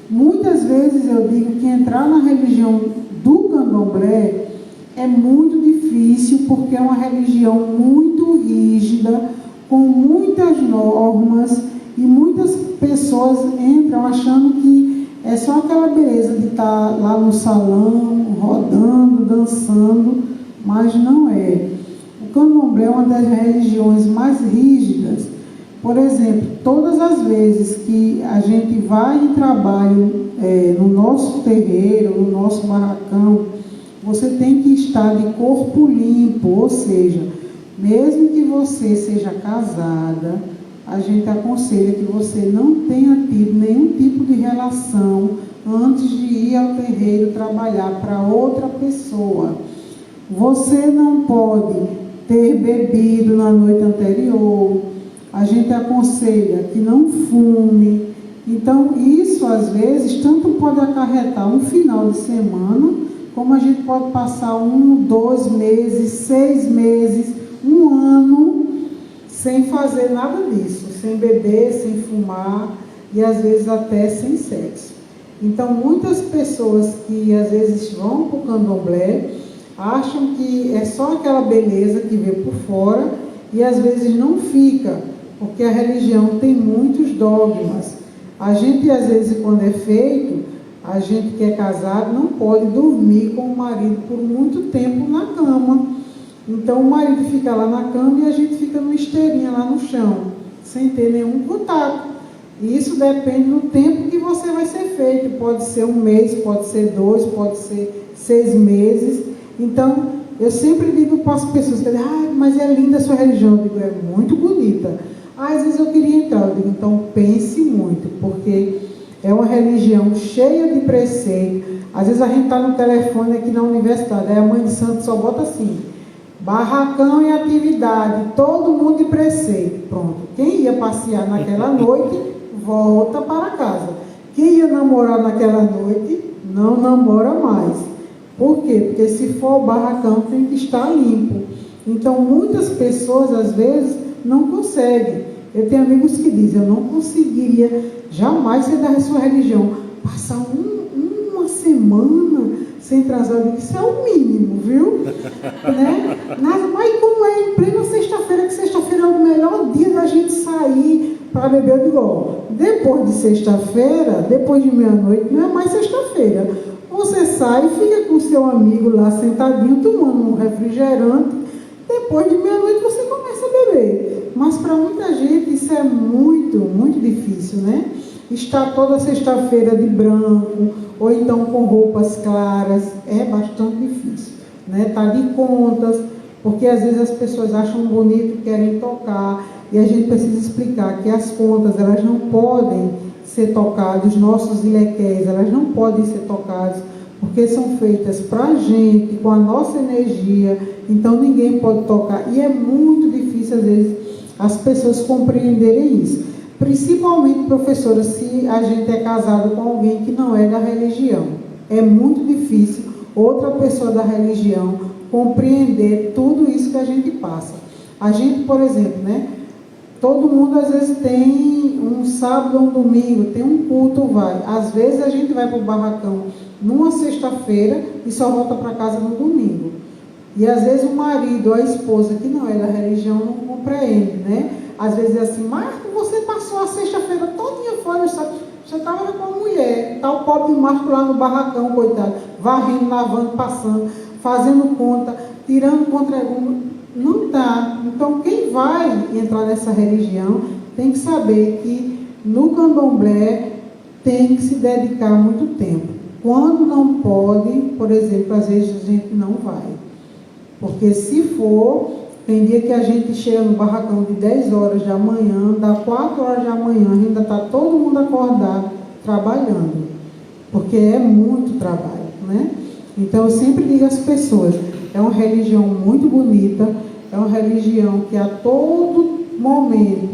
Muitas vezes eu digo que entrar na religião do candomblé é muito difícil, porque é uma religião muito rígida, com muitas normas, e muitas pessoas entram achando que é só aquela beleza de estar lá no salão, rodando, dançando, mas não é. O candomblé é uma das religiões mais rígidas. Por exemplo, todas as vezes que a gente vai em trabalho no nosso terreiro, no nosso barracão, você tem que estar de corpo limpo, ou seja, mesmo que você seja casada, a gente aconselha que você não tenha tido nenhum tipo de relação antes de ir ao terreiro trabalhar para outra pessoa. Você não pode ter bebido na noite anterior. A gente aconselha que não fume. Então, isso às vezes tanto pode acarretar um final de semana, como a gente pode passar 1, 2 meses, 6 meses, 1 ano, sem fazer nada disso, sem beber, sem fumar e às vezes até sem sexo. Então, muitas pessoas que às vezes vão para o candomblé acham que é só aquela beleza que vê por fora e às vezes não fica, porque a religião tem muitos dogmas. A gente, às vezes, quando é feito, a gente que é casado não pode dormir com o marido por muito tempo na cama. Então, o marido fica lá na cama e a gente fica numa esteirinha lá no chão, sem ter nenhum contato. E isso depende do tempo que você vai ser feito. Pode ser 1 mês, pode ser 2, pode ser 6 meses. Então, eu sempre digo para as pessoas, mas é linda a sua religião. Eu digo, é muito bonita. Às vezes eu queria entrar, eu digo, então pense muito, porque é uma religião cheia de preceito. Às vezes a gente está no telefone aqui na universidade, aí a mãe de santo só bota assim, barracão em atividade, todo mundo de preceito. Pronto, quem ia passear naquela noite, volta para casa. Quem ia namorar naquela noite, não namora mais. Por quê? Porque se for o barracão, tem que estar limpo. Então, muitas pessoas, às vezes, não conseguem. Eu tenho amigos que dizem, eu não conseguiria jamais ser da sua religião. Passar uma semana sem transar, eu digo, isso é o mínimo, viu? Né? Mas como é em plena sexta-feira, que sexta-feira é o melhor dia da gente sair para beber, eu digo, ó, depois de sexta-feira, depois de meia-noite, não é mais sexta-feira. Você sai e fica com o seu amigo lá sentadinho, tomando um refrigerante. Depois de meia-noite você começa a beber. Mas para muita gente isso é muito, muito difícil, né? Estar toda sexta-feira de branco, ou então com roupas claras, é bastante difícil, né? Tá de contas, porque às vezes as pessoas acham bonito e querem tocar, e a gente precisa explicar que as contas, elas não podem ser tocadas, nossos ilequéis, elas não podem ser tocadas, porque são feitas para a gente, com a nossa energia, então ninguém pode tocar. E é muito difícil, às vezes, as pessoas compreenderem isso. Principalmente, professora, se a gente é casado com alguém que não é da religião. É muito difícil outra pessoa da religião compreender tudo isso que a gente passa. A gente, por exemplo, né? Todo mundo, às vezes, tem um sábado ou um domingo, tem um culto, vai. Às vezes, a gente vai para o barracão numa sexta-feira e só volta para casa no domingo. E, às vezes, o marido ou a esposa, que não é da religião, não compreende, né? Às vezes, é assim, Marco, você passou a sexta-feira todinha fora, você estava com a mulher. Está o pobre Marco lá no barracão, coitado, varrendo, lavando, passando, fazendo conta, tirando contra-argumento. Não está. Então, quem vai entrar nessa religião tem que saber que no candomblé tem que se dedicar muito tempo. Quando não pode, por exemplo, às vezes a gente não vai. Porque se for, tem dia que a gente chega no barracão de 10 horas da manhã, dá 4 horas da manhã, ainda está todo mundo acordado, trabalhando. Porque é muito trabalho, né? Então eu sempre digo às pessoas, é uma religião muito bonita, é uma religião que a todo momento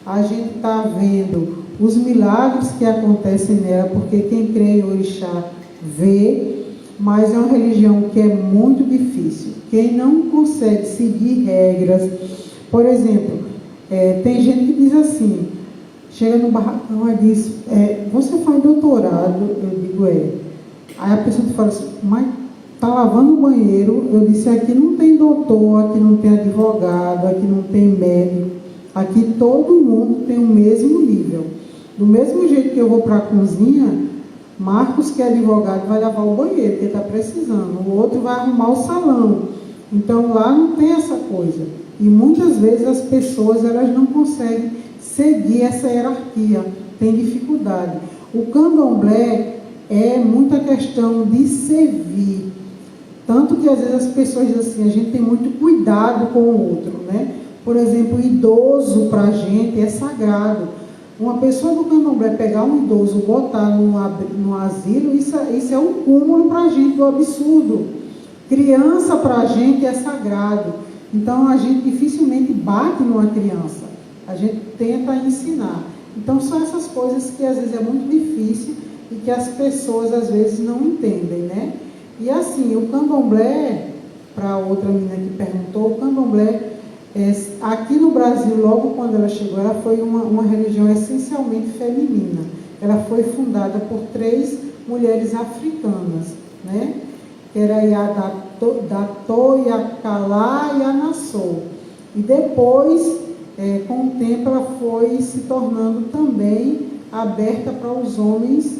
a gente está vendo os milagres que acontecem nela, porque quem crê em Orixá vê, mas é uma religião que é muito difícil. Quem não consegue seguir regras, por exemplo, tem gente que diz assim, chega no barracão e diz, você faz doutorado? Eu digo, Aí a pessoa fala assim, mas está lavando o banheiro? Eu disse, aqui não tem doutor, aqui não tem advogado, aqui não tem médico, aqui todo mundo tem o mesmo nível. Do mesmo jeito que eu vou para a cozinha, Marcos, que é advogado, vai lavar o banheiro, porque está precisando. O outro vai arrumar o salão. Então, lá não tem essa coisa. E muitas vezes as pessoas elas não conseguem seguir essa hierarquia. Tem dificuldade. O candomblé é muita questão de servir. Tanto que, às vezes, as pessoas dizem assim, a gente tem muito cuidado com o outro, né? Por exemplo, o idoso, para a gente, é sagrado. Uma pessoa do candomblé pegar um idoso, botar num asilo, isso é um cúmulo para a gente, do absurdo. Criança para a gente é sagrado. Então a gente dificilmente bate numa criança. A gente tenta ensinar. Então são essas coisas que às vezes é muito difícil e que as pessoas às vezes não entendem, né? E assim, o candomblé, para a outra menina que perguntou, o candomblé, aqui no Brasil, logo quando ela chegou, ela foi uma religião essencialmente feminina. Ela foi fundada por 3 mulheres africanas, né? Que era a Datô, Yakalá e a Nassau. E depois, com o tempo, ela foi se tornando também aberta para os homens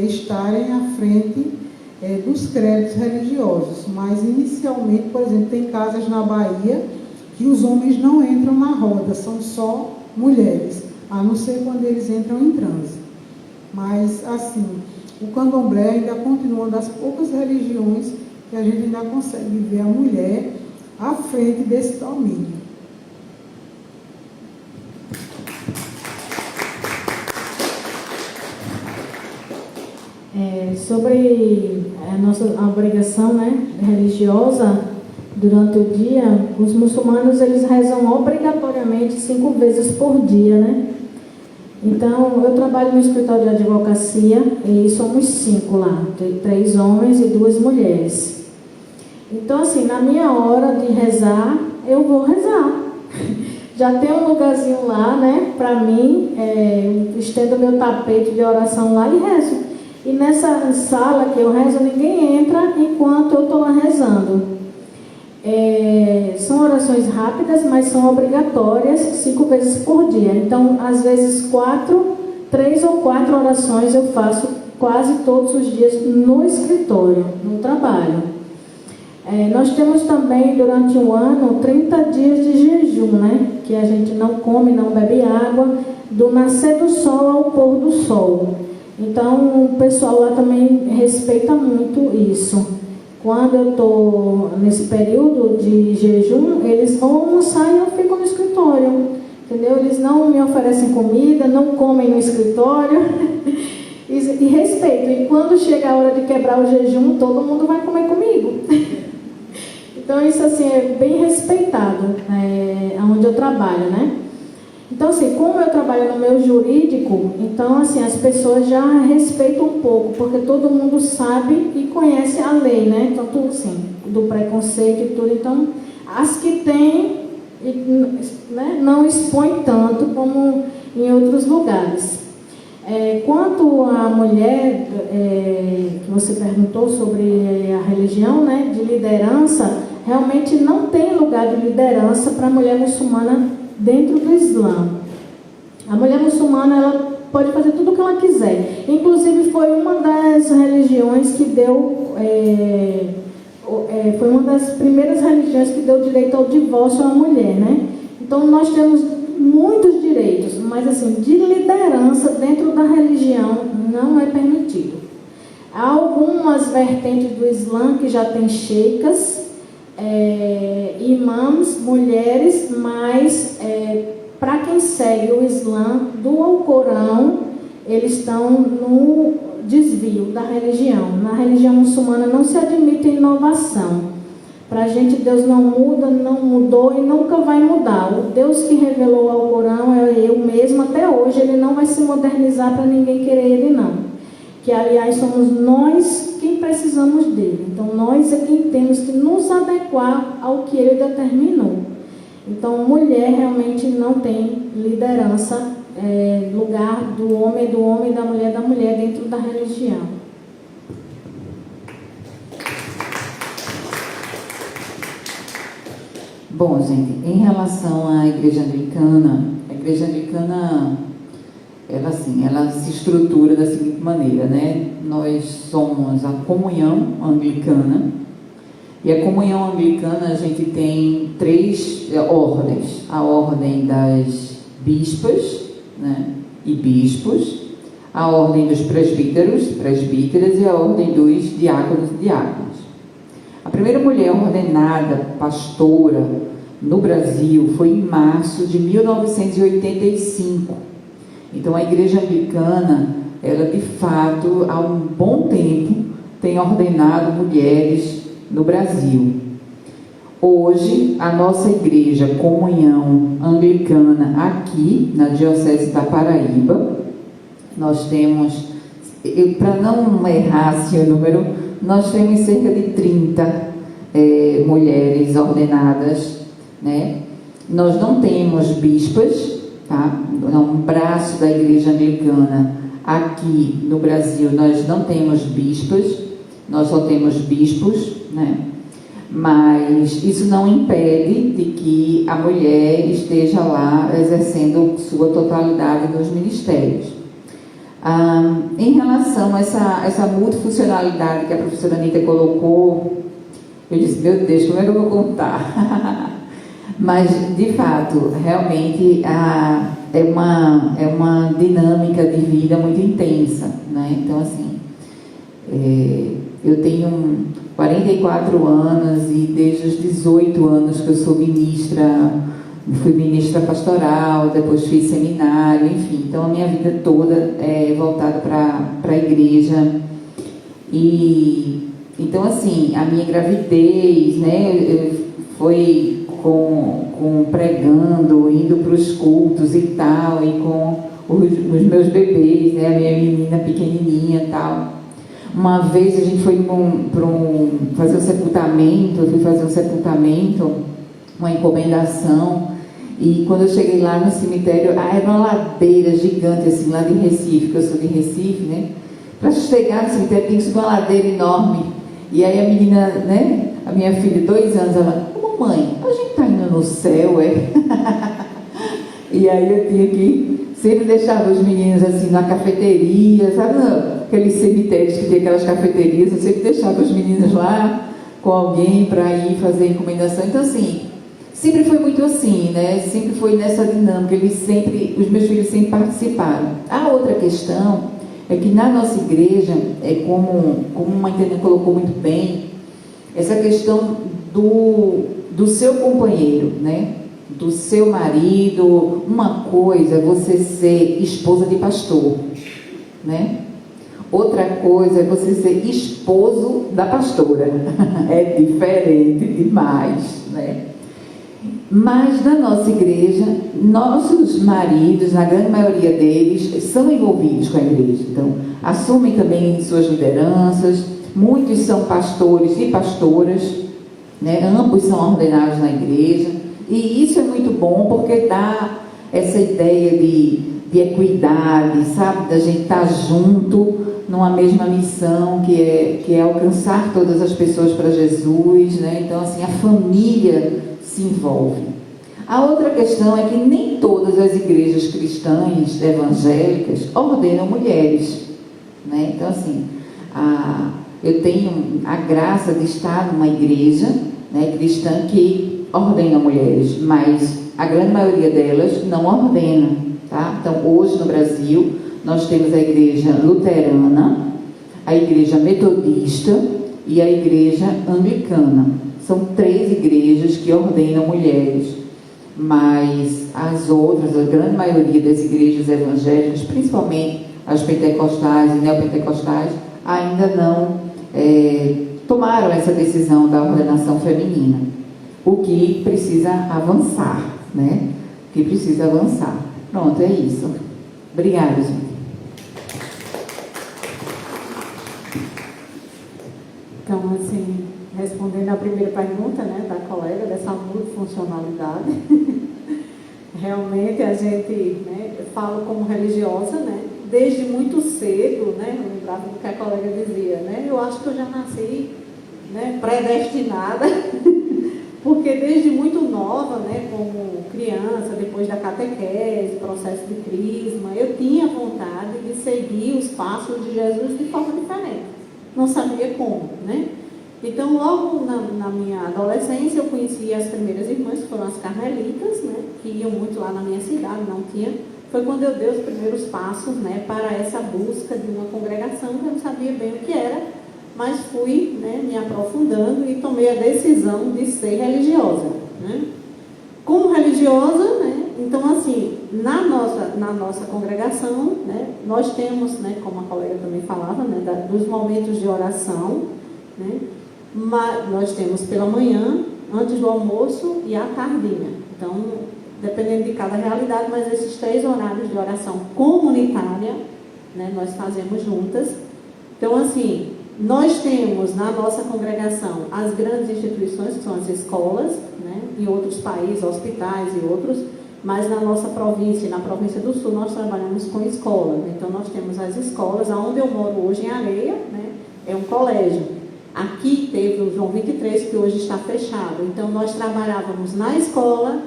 estarem à frente dos credos religiosos. Mas, inicialmente, por exemplo, tem casas na Bahia que os homens não entram na roda, são só mulheres, a não ser quando eles entram em transe. Mas, assim, o candomblé ainda continua uma das poucas religiões que a gente ainda consegue ver a mulher à frente desse domínio. Sobre a nossa obrigação, né, religiosa, durante o dia, os muçulmanos eles rezam obrigatoriamente 5 vezes por dia, né? Então, eu trabalho no escritório de advocacia e somos 5 lá, 3 homens e 2 mulheres. Então, assim, na minha hora de rezar, eu vou rezar. Já tem um lugarzinho lá, né, para mim, estendo meu tapete de oração lá e rezo. E nessa sala que eu rezo, ninguém entra enquanto eu estou lá rezando. São orações rápidas, mas são obrigatórias 5 vezes por dia. Então, às vezes 3 ou 4 orações eu faço quase todos os dias no escritório, no trabalho. Nós temos também, durante o ano, 30 dias de jejum, né? Que a gente não come, não bebe água, do nascer do sol ao pôr do sol. Então, o pessoal lá também respeita muito isso. Quando eu estou nesse período de jejum, eles vão almoçar e eu fico no escritório, entendeu? Eles não me oferecem comida, não comem no escritório e respeitam. E quando chega a hora de quebrar o jejum, todo mundo vai comer comigo. Então isso assim é bem respeitado, onde eu trabalho, né? Então assim, como eu trabalho no meio jurídico, então assim, as pessoas já respeitam um pouco, porque todo mundo sabe e conhece a lei, né? Tanto assim, do preconceito e tudo. Então, as que têm, né, não expõem tanto como em outros lugares. Quanto à mulher, que você perguntou sobre a religião, né, de liderança, realmente não tem lugar de liderança para a mulher muçulmana dentro do Islã. A mulher muçulmana, ela pode fazer tudo o que ela quiser. Inclusive, foi uma das religiões que deu... foi uma das primeiras religiões que deu direito ao divórcio à mulher, né? Então, nós temos muitos direitos, mas assim, de liderança dentro da religião não é permitido. Há algumas vertentes do Islã que já tem sheikhas, imãs, mulheres, mas para quem segue o Islã do Alcorão, eles estão no desvio da religião. Na religião muçulmana não se admite inovação. Para a gente, Deus não muda, não mudou e nunca vai mudar. O Deus que revelou o Alcorão é eu mesmo até hoje. Ele não vai se modernizar para ninguém querer ele, não. Que, aliás, somos nós quem precisamos dele. Então, nós é quem temos que nos adequar ao que ele determinou. Então, mulher realmente não tem liderança, lugar do homem e da mulher dentro da religião. Bom, gente, em relação à igreja anglicana, ela se estrutura da seguinte maneira, né? Nós somos a comunhão anglicana, e a comunhão anglicana a gente tem 3 ordens: a ordem das bispas, né, e bispos, a ordem dos presbíteras e a ordem dos diáconos e diáconas. A primeira mulher ordenada pastora no Brasil foi em março de 1985. Então, a igreja anglicana, ela de fato, há um bom tempo, tem ordenado mulheres no Brasil. Hoje, a nossa igreja, Comunhão Anglicana, aqui na Diocese da Paraíba, nós temos, para não errar assim, o número, nós temos cerca de 30 mulheres ordenadas, né? Nós não temos bispas, tá? Um braço da igreja anglicana aqui no Brasil, nós não temos bispas, nós só temos bispos, né? Mas isso não impede de que a mulher esteja lá exercendo sua totalidade nos ministérios. Em relação a essa multifuncionalidade que a professora Anita colocou, eu disse, meu Deus, como é que eu vou contar? Mas, de fato, realmente é uma dinâmica de vida muito intensa, né? Então, assim, eu tenho 44 anos e desde os 18 anos que eu sou ministra, fui ministra pastoral, depois fiz seminário, enfim. Então, a minha vida toda é voltada para a igreja. E, então, assim, a minha gravidez, né, foi com pregando, indo para os cultos e tal, e com os meus bebês, né, a minha menina pequenininha e tal. Uma vez a gente foi fazer um sepultamento, eu fui fazer um sepultamento, uma encomendação, e quando eu cheguei lá no cemitério, era uma ladeira gigante, assim, lá de Recife, que eu sou de Recife, né? Para chegar no cemitério tem que subir uma ladeira enorme. E aí a menina, né, a minha filha, 2 anos, ela, mamãe, a gente tá indo no céu, é? E aí eu tinha que, sempre deixava os meninos assim na cafeteria, sabe, aqueles cemitérios que tem aquelas cafeterias, eu sempre deixava os meninos lá com alguém para ir fazer encomendação. Então, assim, sempre foi muito assim, né? Sempre foi nessa dinâmica, os meus filhos sempre participaram. A outra questão é que na nossa igreja, como uma internet colocou muito bem, essa questão do seu companheiro, né? Do seu marido. Uma coisa é você ser esposa de pastor, né? Outra coisa é você ser esposo da pastora. É diferente demais, né? Mas na nossa igreja, nossos maridos, na grande maioria deles, são envolvidos com a igreja. Então, assumem também suas lideranças. Muitos são pastores e pastoras, né? Ambos são ordenados na igreja. E isso é muito bom porque dá essa ideia de equidade, sabe? Da gente estar junto numa mesma missão, que é alcançar todas as pessoas para Jesus, né? Então, assim, a família se envolve. A outra questão é que nem todas as igrejas cristãs evangélicas ordenam mulheres, né? Então, assim, eu tenho a graça de estar numa igreja, né, cristã que ordena mulheres, mas a grande maioria delas não ordena. tá? Então, hoje no Brasil, nós temos a igreja luterana, a igreja metodista e a igreja anglicana. São 3 igrejas que ordenam mulheres, mas as outras, a grande maioria das igrejas evangélicas, principalmente as pentecostais e neopentecostais, ainda não tomaram essa decisão da ordenação feminina, o que precisa avançar, né? O que precisa avançar. Pronto, é isso. Obrigada, gente. Então, assim, respondendo à primeira pergunta, né, da colega, dessa multifuncionalidade, realmente a gente, né, fala como religiosa, né, desde muito cedo, né, eu lembrava do que a colega dizia, né, eu acho que eu já nasci, né, predestinada, porque desde muito nova, né, como criança, depois da catequese, processo de crisma, eu tinha vontade de seguir os passos de Jesus de forma diferente. Não sabia como, né? Então, logo na minha adolescência, eu conheci as primeiras irmãs, que foram as carmelitas, né? Que iam muito lá na minha cidade, não tinha. Foi quando eu dei os primeiros passos, né? Para essa busca de uma congregação, que eu não sabia bem o que era, mas fui, né, me aprofundando e tomei a decisão de ser religiosa, né? Como religiosa, né? Então, assim, na nossa congregação, né, nós temos, né, como a colega também falava, né, dos momentos de oração, né, nós temos pela manhã, antes do almoço e à tardinha. Então, dependendo de cada realidade, mas esses 3 horários de oração comunitária, né, nós fazemos juntas. Então, assim, nós temos na nossa congregação as grandes instituições, que são as escolas, né, em outros países, hospitais e outros, mas na nossa província, na província do Sul, nós trabalhamos com escolas. Então, nós temos as escolas, onde eu moro hoje em Areia, né, é um colégio. Aqui teve o João 23, que hoje está fechado. Então, nós trabalhávamos na escola,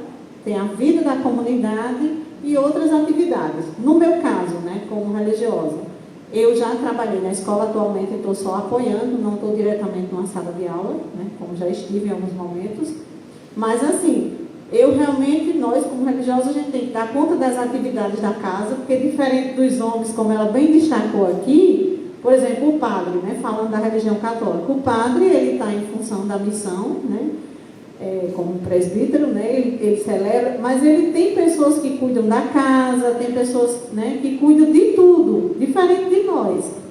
tem a vida da comunidade e outras atividades. No meu caso, né, como religiosa, eu já trabalhei na escola, atualmente estou só apoiando, não estou diretamente numa sala de aula, né, como já estive em alguns momentos. Mas, assim, nós como religiosos, a gente tem que dar conta das atividades da casa, porque diferente dos homens, como ela bem destacou aqui, por exemplo, o padre, né, falando da religião católica, o padre, ele está em função da missão, né, como presbítero, né, ele celebra, mas ele tem pessoas que cuidam da casa, tem pessoas, né, que cuidam de tudo, diferente de nós.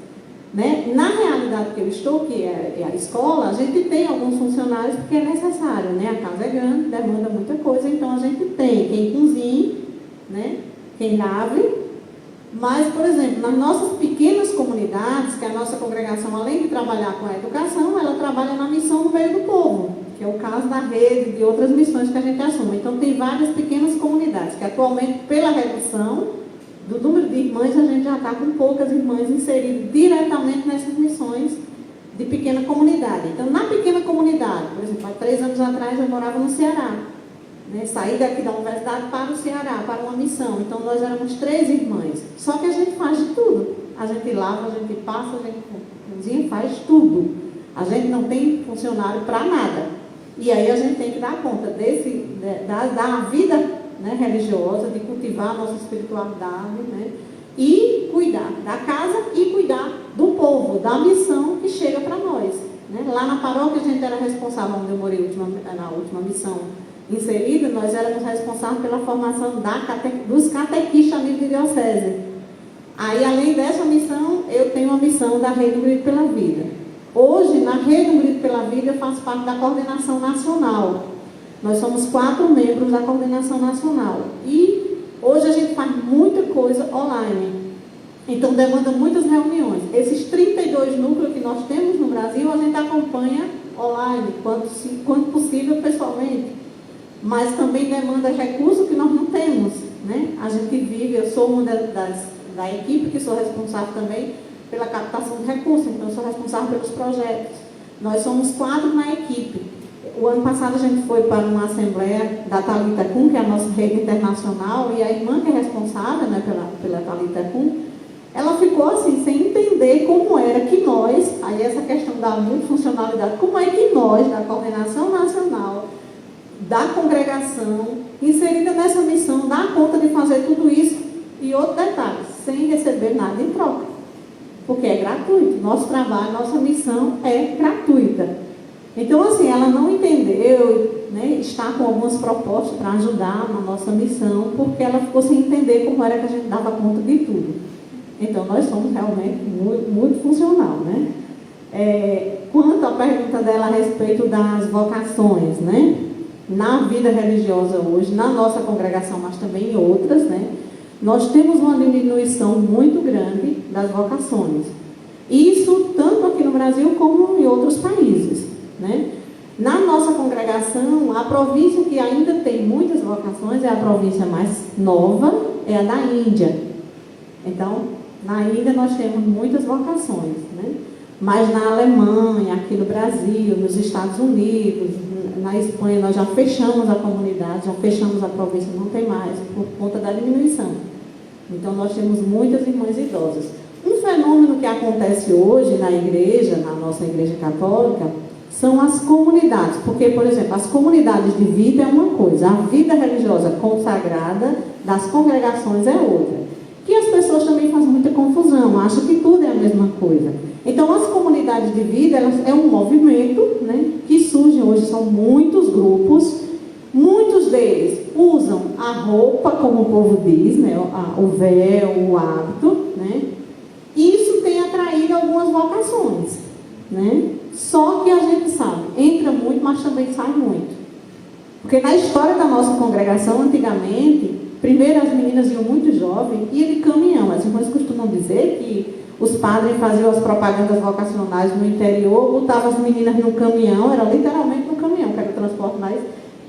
Né? Na realidade que eu estou, que é a escola, a gente tem alguns funcionários porque é necessário, né? A casa é grande, demanda muita coisa, então a gente tem quem cozinhe, né? Quem lave, mas, por exemplo, nas nossas pequenas comunidades, que a nossa congregação, além de trabalhar com a educação, ela trabalha na missão no meio do povo, que é o caso da rede, de outras missões que a gente assume. Então, tem várias pequenas comunidades, que atualmente, pela redução do número de irmãs, a gente já está com poucas irmãs inseridas diretamente nessas missões de pequena comunidade. Então, na pequena comunidade, por exemplo, há 3 anos atrás eu morava no Ceará, né? Saí daqui da universidade para o Ceará, para uma missão. Então, nós éramos 3 irmãs. Só que a gente faz de tudo. A gente lava, a gente passa, a gente cozinha, faz tudo. A gente não tem funcionário para nada. E aí a gente tem que dar conta da vida, né, religiosa, de cultivar a nossa espiritualidade, né, e cuidar da casa e cuidar do povo, da missão que chega para nós. Né? Lá na paróquia a gente era responsável, onde eu morei na última missão inserida, nós éramos responsáveis pela formação dos catequistas a nível de diocese. Aí, além dessa missão, eu tenho a missão da Rede do Grito pela Vida. Hoje, na Rede do Grito pela Vida, eu faço parte da coordenação nacional. Nós somos 4 membros da coordenação nacional. E hoje a gente faz muita coisa online. Então, demanda muitas reuniões. Esses 32 núcleos que nós temos no Brasil, a gente acompanha online, quando possível, pessoalmente. Mas também demanda recursos que nós não temos. Né? A gente vive, eu sou uma da equipe, que sou responsável também pela captação de recursos. Então, eu sou responsável pelos projetos. Nós somos 4 na equipe. O ano passado a gente foi para uma assembleia da Thalita Cum, que é a nossa rede internacional, e a irmã que é responsável, né, pela Thalita Cum, ela ficou assim, sem entender como era que nós, aí essa questão da multifuncionalidade, como é que nós, da coordenação nacional, da congregação, inserida nessa missão, dá conta de fazer tudo isso E outro detalhe, sem receber nada em troca, porque é gratuito. Nosso trabalho, nossa missão é gratuita. Então, assim, ela não entendeu, né, está com algumas propostas para ajudar na nossa missão, porque ela ficou sem entender como era que a gente dava conta de tudo. Então, nós somos realmente muito funcional, né? Quanto à pergunta dela a respeito das vocações, né? Na vida religiosa hoje, na nossa congregação, mas também em outras, né? Nós temos uma diminuição muito grande das vocações. Isso tanto aqui no Brasil como em outros países, né? Na nossa congregação, a província que ainda tem muitas vocações é a província mais nova, é a da Índia. Então, na Índia nós temos muitas vocações, né? Mas na Alemanha, aqui no Brasil, nos Estados Unidos, na Espanha, nós já fechamos a comunidade, já fechamos a província, não tem mais, por conta da diminuição. Então, nós temos muitas irmãs idosas. Um fenômeno que acontece hoje na igreja, na nossa igreja católica, são as comunidades. Porque, por exemplo, as comunidades de vida é uma coisa, a vida religiosa consagrada das congregações é outra. Que as pessoas também fazem muita confusão, acham que tudo é a mesma coisa. Então, as comunidades de vida, elas é um movimento, né, que surge hoje, são muitos grupos, muitos deles usam a roupa, como o povo diz, né, o véu, o hábito, né, e isso tem atraído algumas vocações, né, só que a gente sabe, entra muito, mas também sai muito. Porque na história da nossa congregação, antigamente, primeiro as meninas iam muito jovens e de caminhão. As irmãs costumam dizer que os padres faziam as propagandas vocacionais no interior, botavam as meninas no caminhão, era literalmente no caminhão, que era o transporte mais,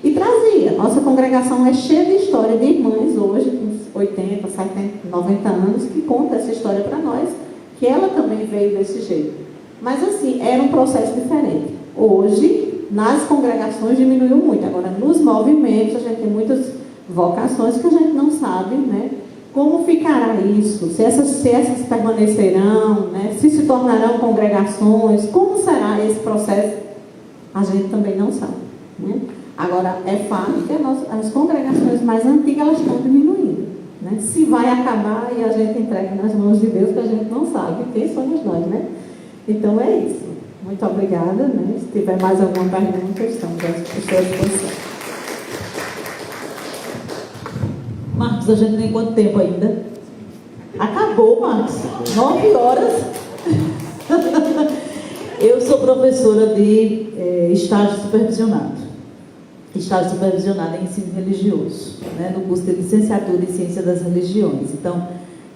e trazia. Nossa congregação é cheia de história de irmãs hoje, com 80, 70, 90 anos, que conta essa história para nós, que ela também veio desse jeito. Mas assim, era um processo diferente. Hoje, nas congregações diminuiu muito. Agora, nos movimentos, a gente tem muitas vocações que a gente não sabe, né? Como ficará isso? Se essas permanecerão, né? Se tornarão congregações, como será esse processo? A gente também não sabe, né? Agora, é fato que as congregações mais antigas elas estão diminuindo, né? Se vai acabar e a gente entrega nas mãos de Deus, que a gente não sabe, quem somos nós, né? Então é isso. Muito obrigada, né? Se tiver mais alguma pergunta, estamos à sua disposição. Marcos, a gente tem quanto tempo ainda? Acabou, Marcos. 9 horas. Eu sou professora de estágio supervisionado. Estágio supervisionado em ensino religioso, né, no curso de licenciatura em Ciência das Religiões. Então,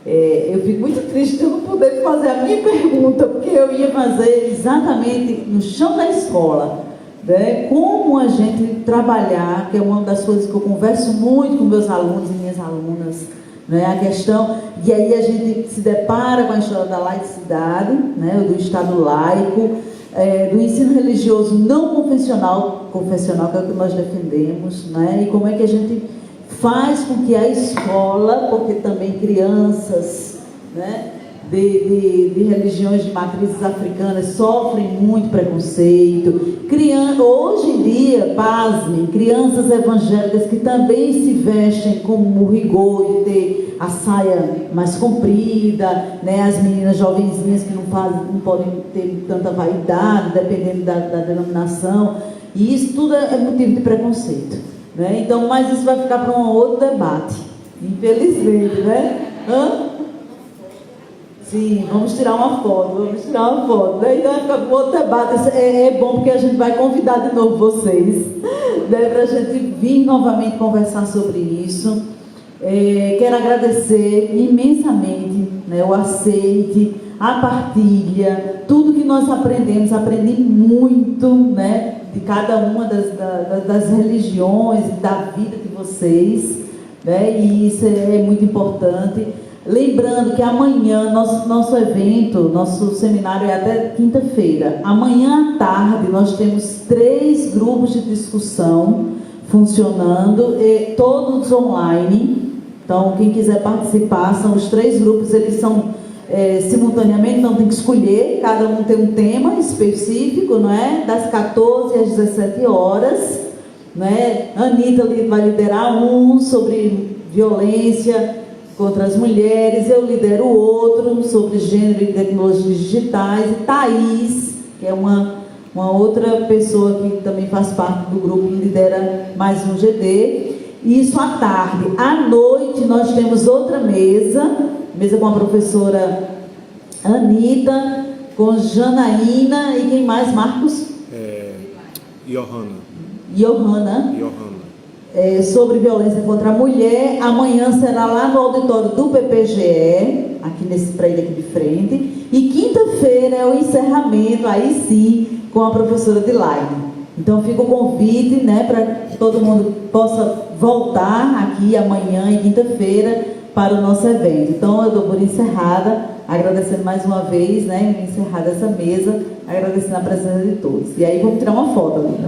eu fico muito triste de eu não poder fazer a minha pergunta, porque eu ia fazer exatamente no chão da escola. Né, como a gente trabalhar, que é uma das coisas que eu converso muito com meus alunos e minhas alunas, né, a questão, e aí a gente se depara com a história da laicidade, né, do Estado laico, do ensino religioso não confessional, que é o que nós defendemos, né, e como é que a gente faz com que a escola, porque também crianças, né, de religiões de matrizes africanas sofrem muito preconceito. Hoje em dia, pasmem, crianças evangélicas que também se vestem com o rigor de ter a saia mais comprida, né? As meninas jovenzinhas que não podem ter tanta vaidade, dependendo da denominação, e isso tudo é motivo de preconceito, né? Então, mas isso vai ficar para um outro debate, infelizmente, né? Sim, vamos tirar uma foto, né? Então vai ficar para um outro debate. É bom porque a gente vai convidar de novo vocês, né, para a gente vir novamente conversar sobre isso. Quero agradecer imensamente, né, o aceite, a partilha, tudo que nós aprendemos. Aprendi muito, né, de cada uma das religiões, da vida de vocês, né, e isso é muito importante. Lembrando que amanhã, nosso evento, nosso seminário é até quinta-feira. Amanhã à tarde nós temos 3 grupos de discussão funcionando, todos online. Então, quem quiser participar, são os 3 grupos, eles são simultaneamente, não tem que escolher, cada um tem um tema específico, não é? Das 14 às 17 horas. Né? A Anitta vai liderar um sobre violência contra as mulheres. Eu lidero outro sobre gênero e tecnologias digitais. E Thaís, que é uma outra pessoa que também faz parte do grupo e lidera mais um GD. Isso à tarde. À noite nós temos outra mesa com a professora Anitta, com Janaína e quem mais, Marcos? Johanna. Sobre violência contra a mulher. Amanhã será lá no auditório do PPGE, aqui nesse prédio aqui de frente. E quinta-feira é o encerramento, aí sim, com a professora Dilaine. Então fica o convite, né, para que todo mundo possa voltar aqui amanhã e quinta-feira para o nosso evento. Então eu dou por encerrada, agradecendo mais uma vez, né, encerrada essa mesa, agradecendo a presença de todos. E aí vamos tirar uma foto ali, né?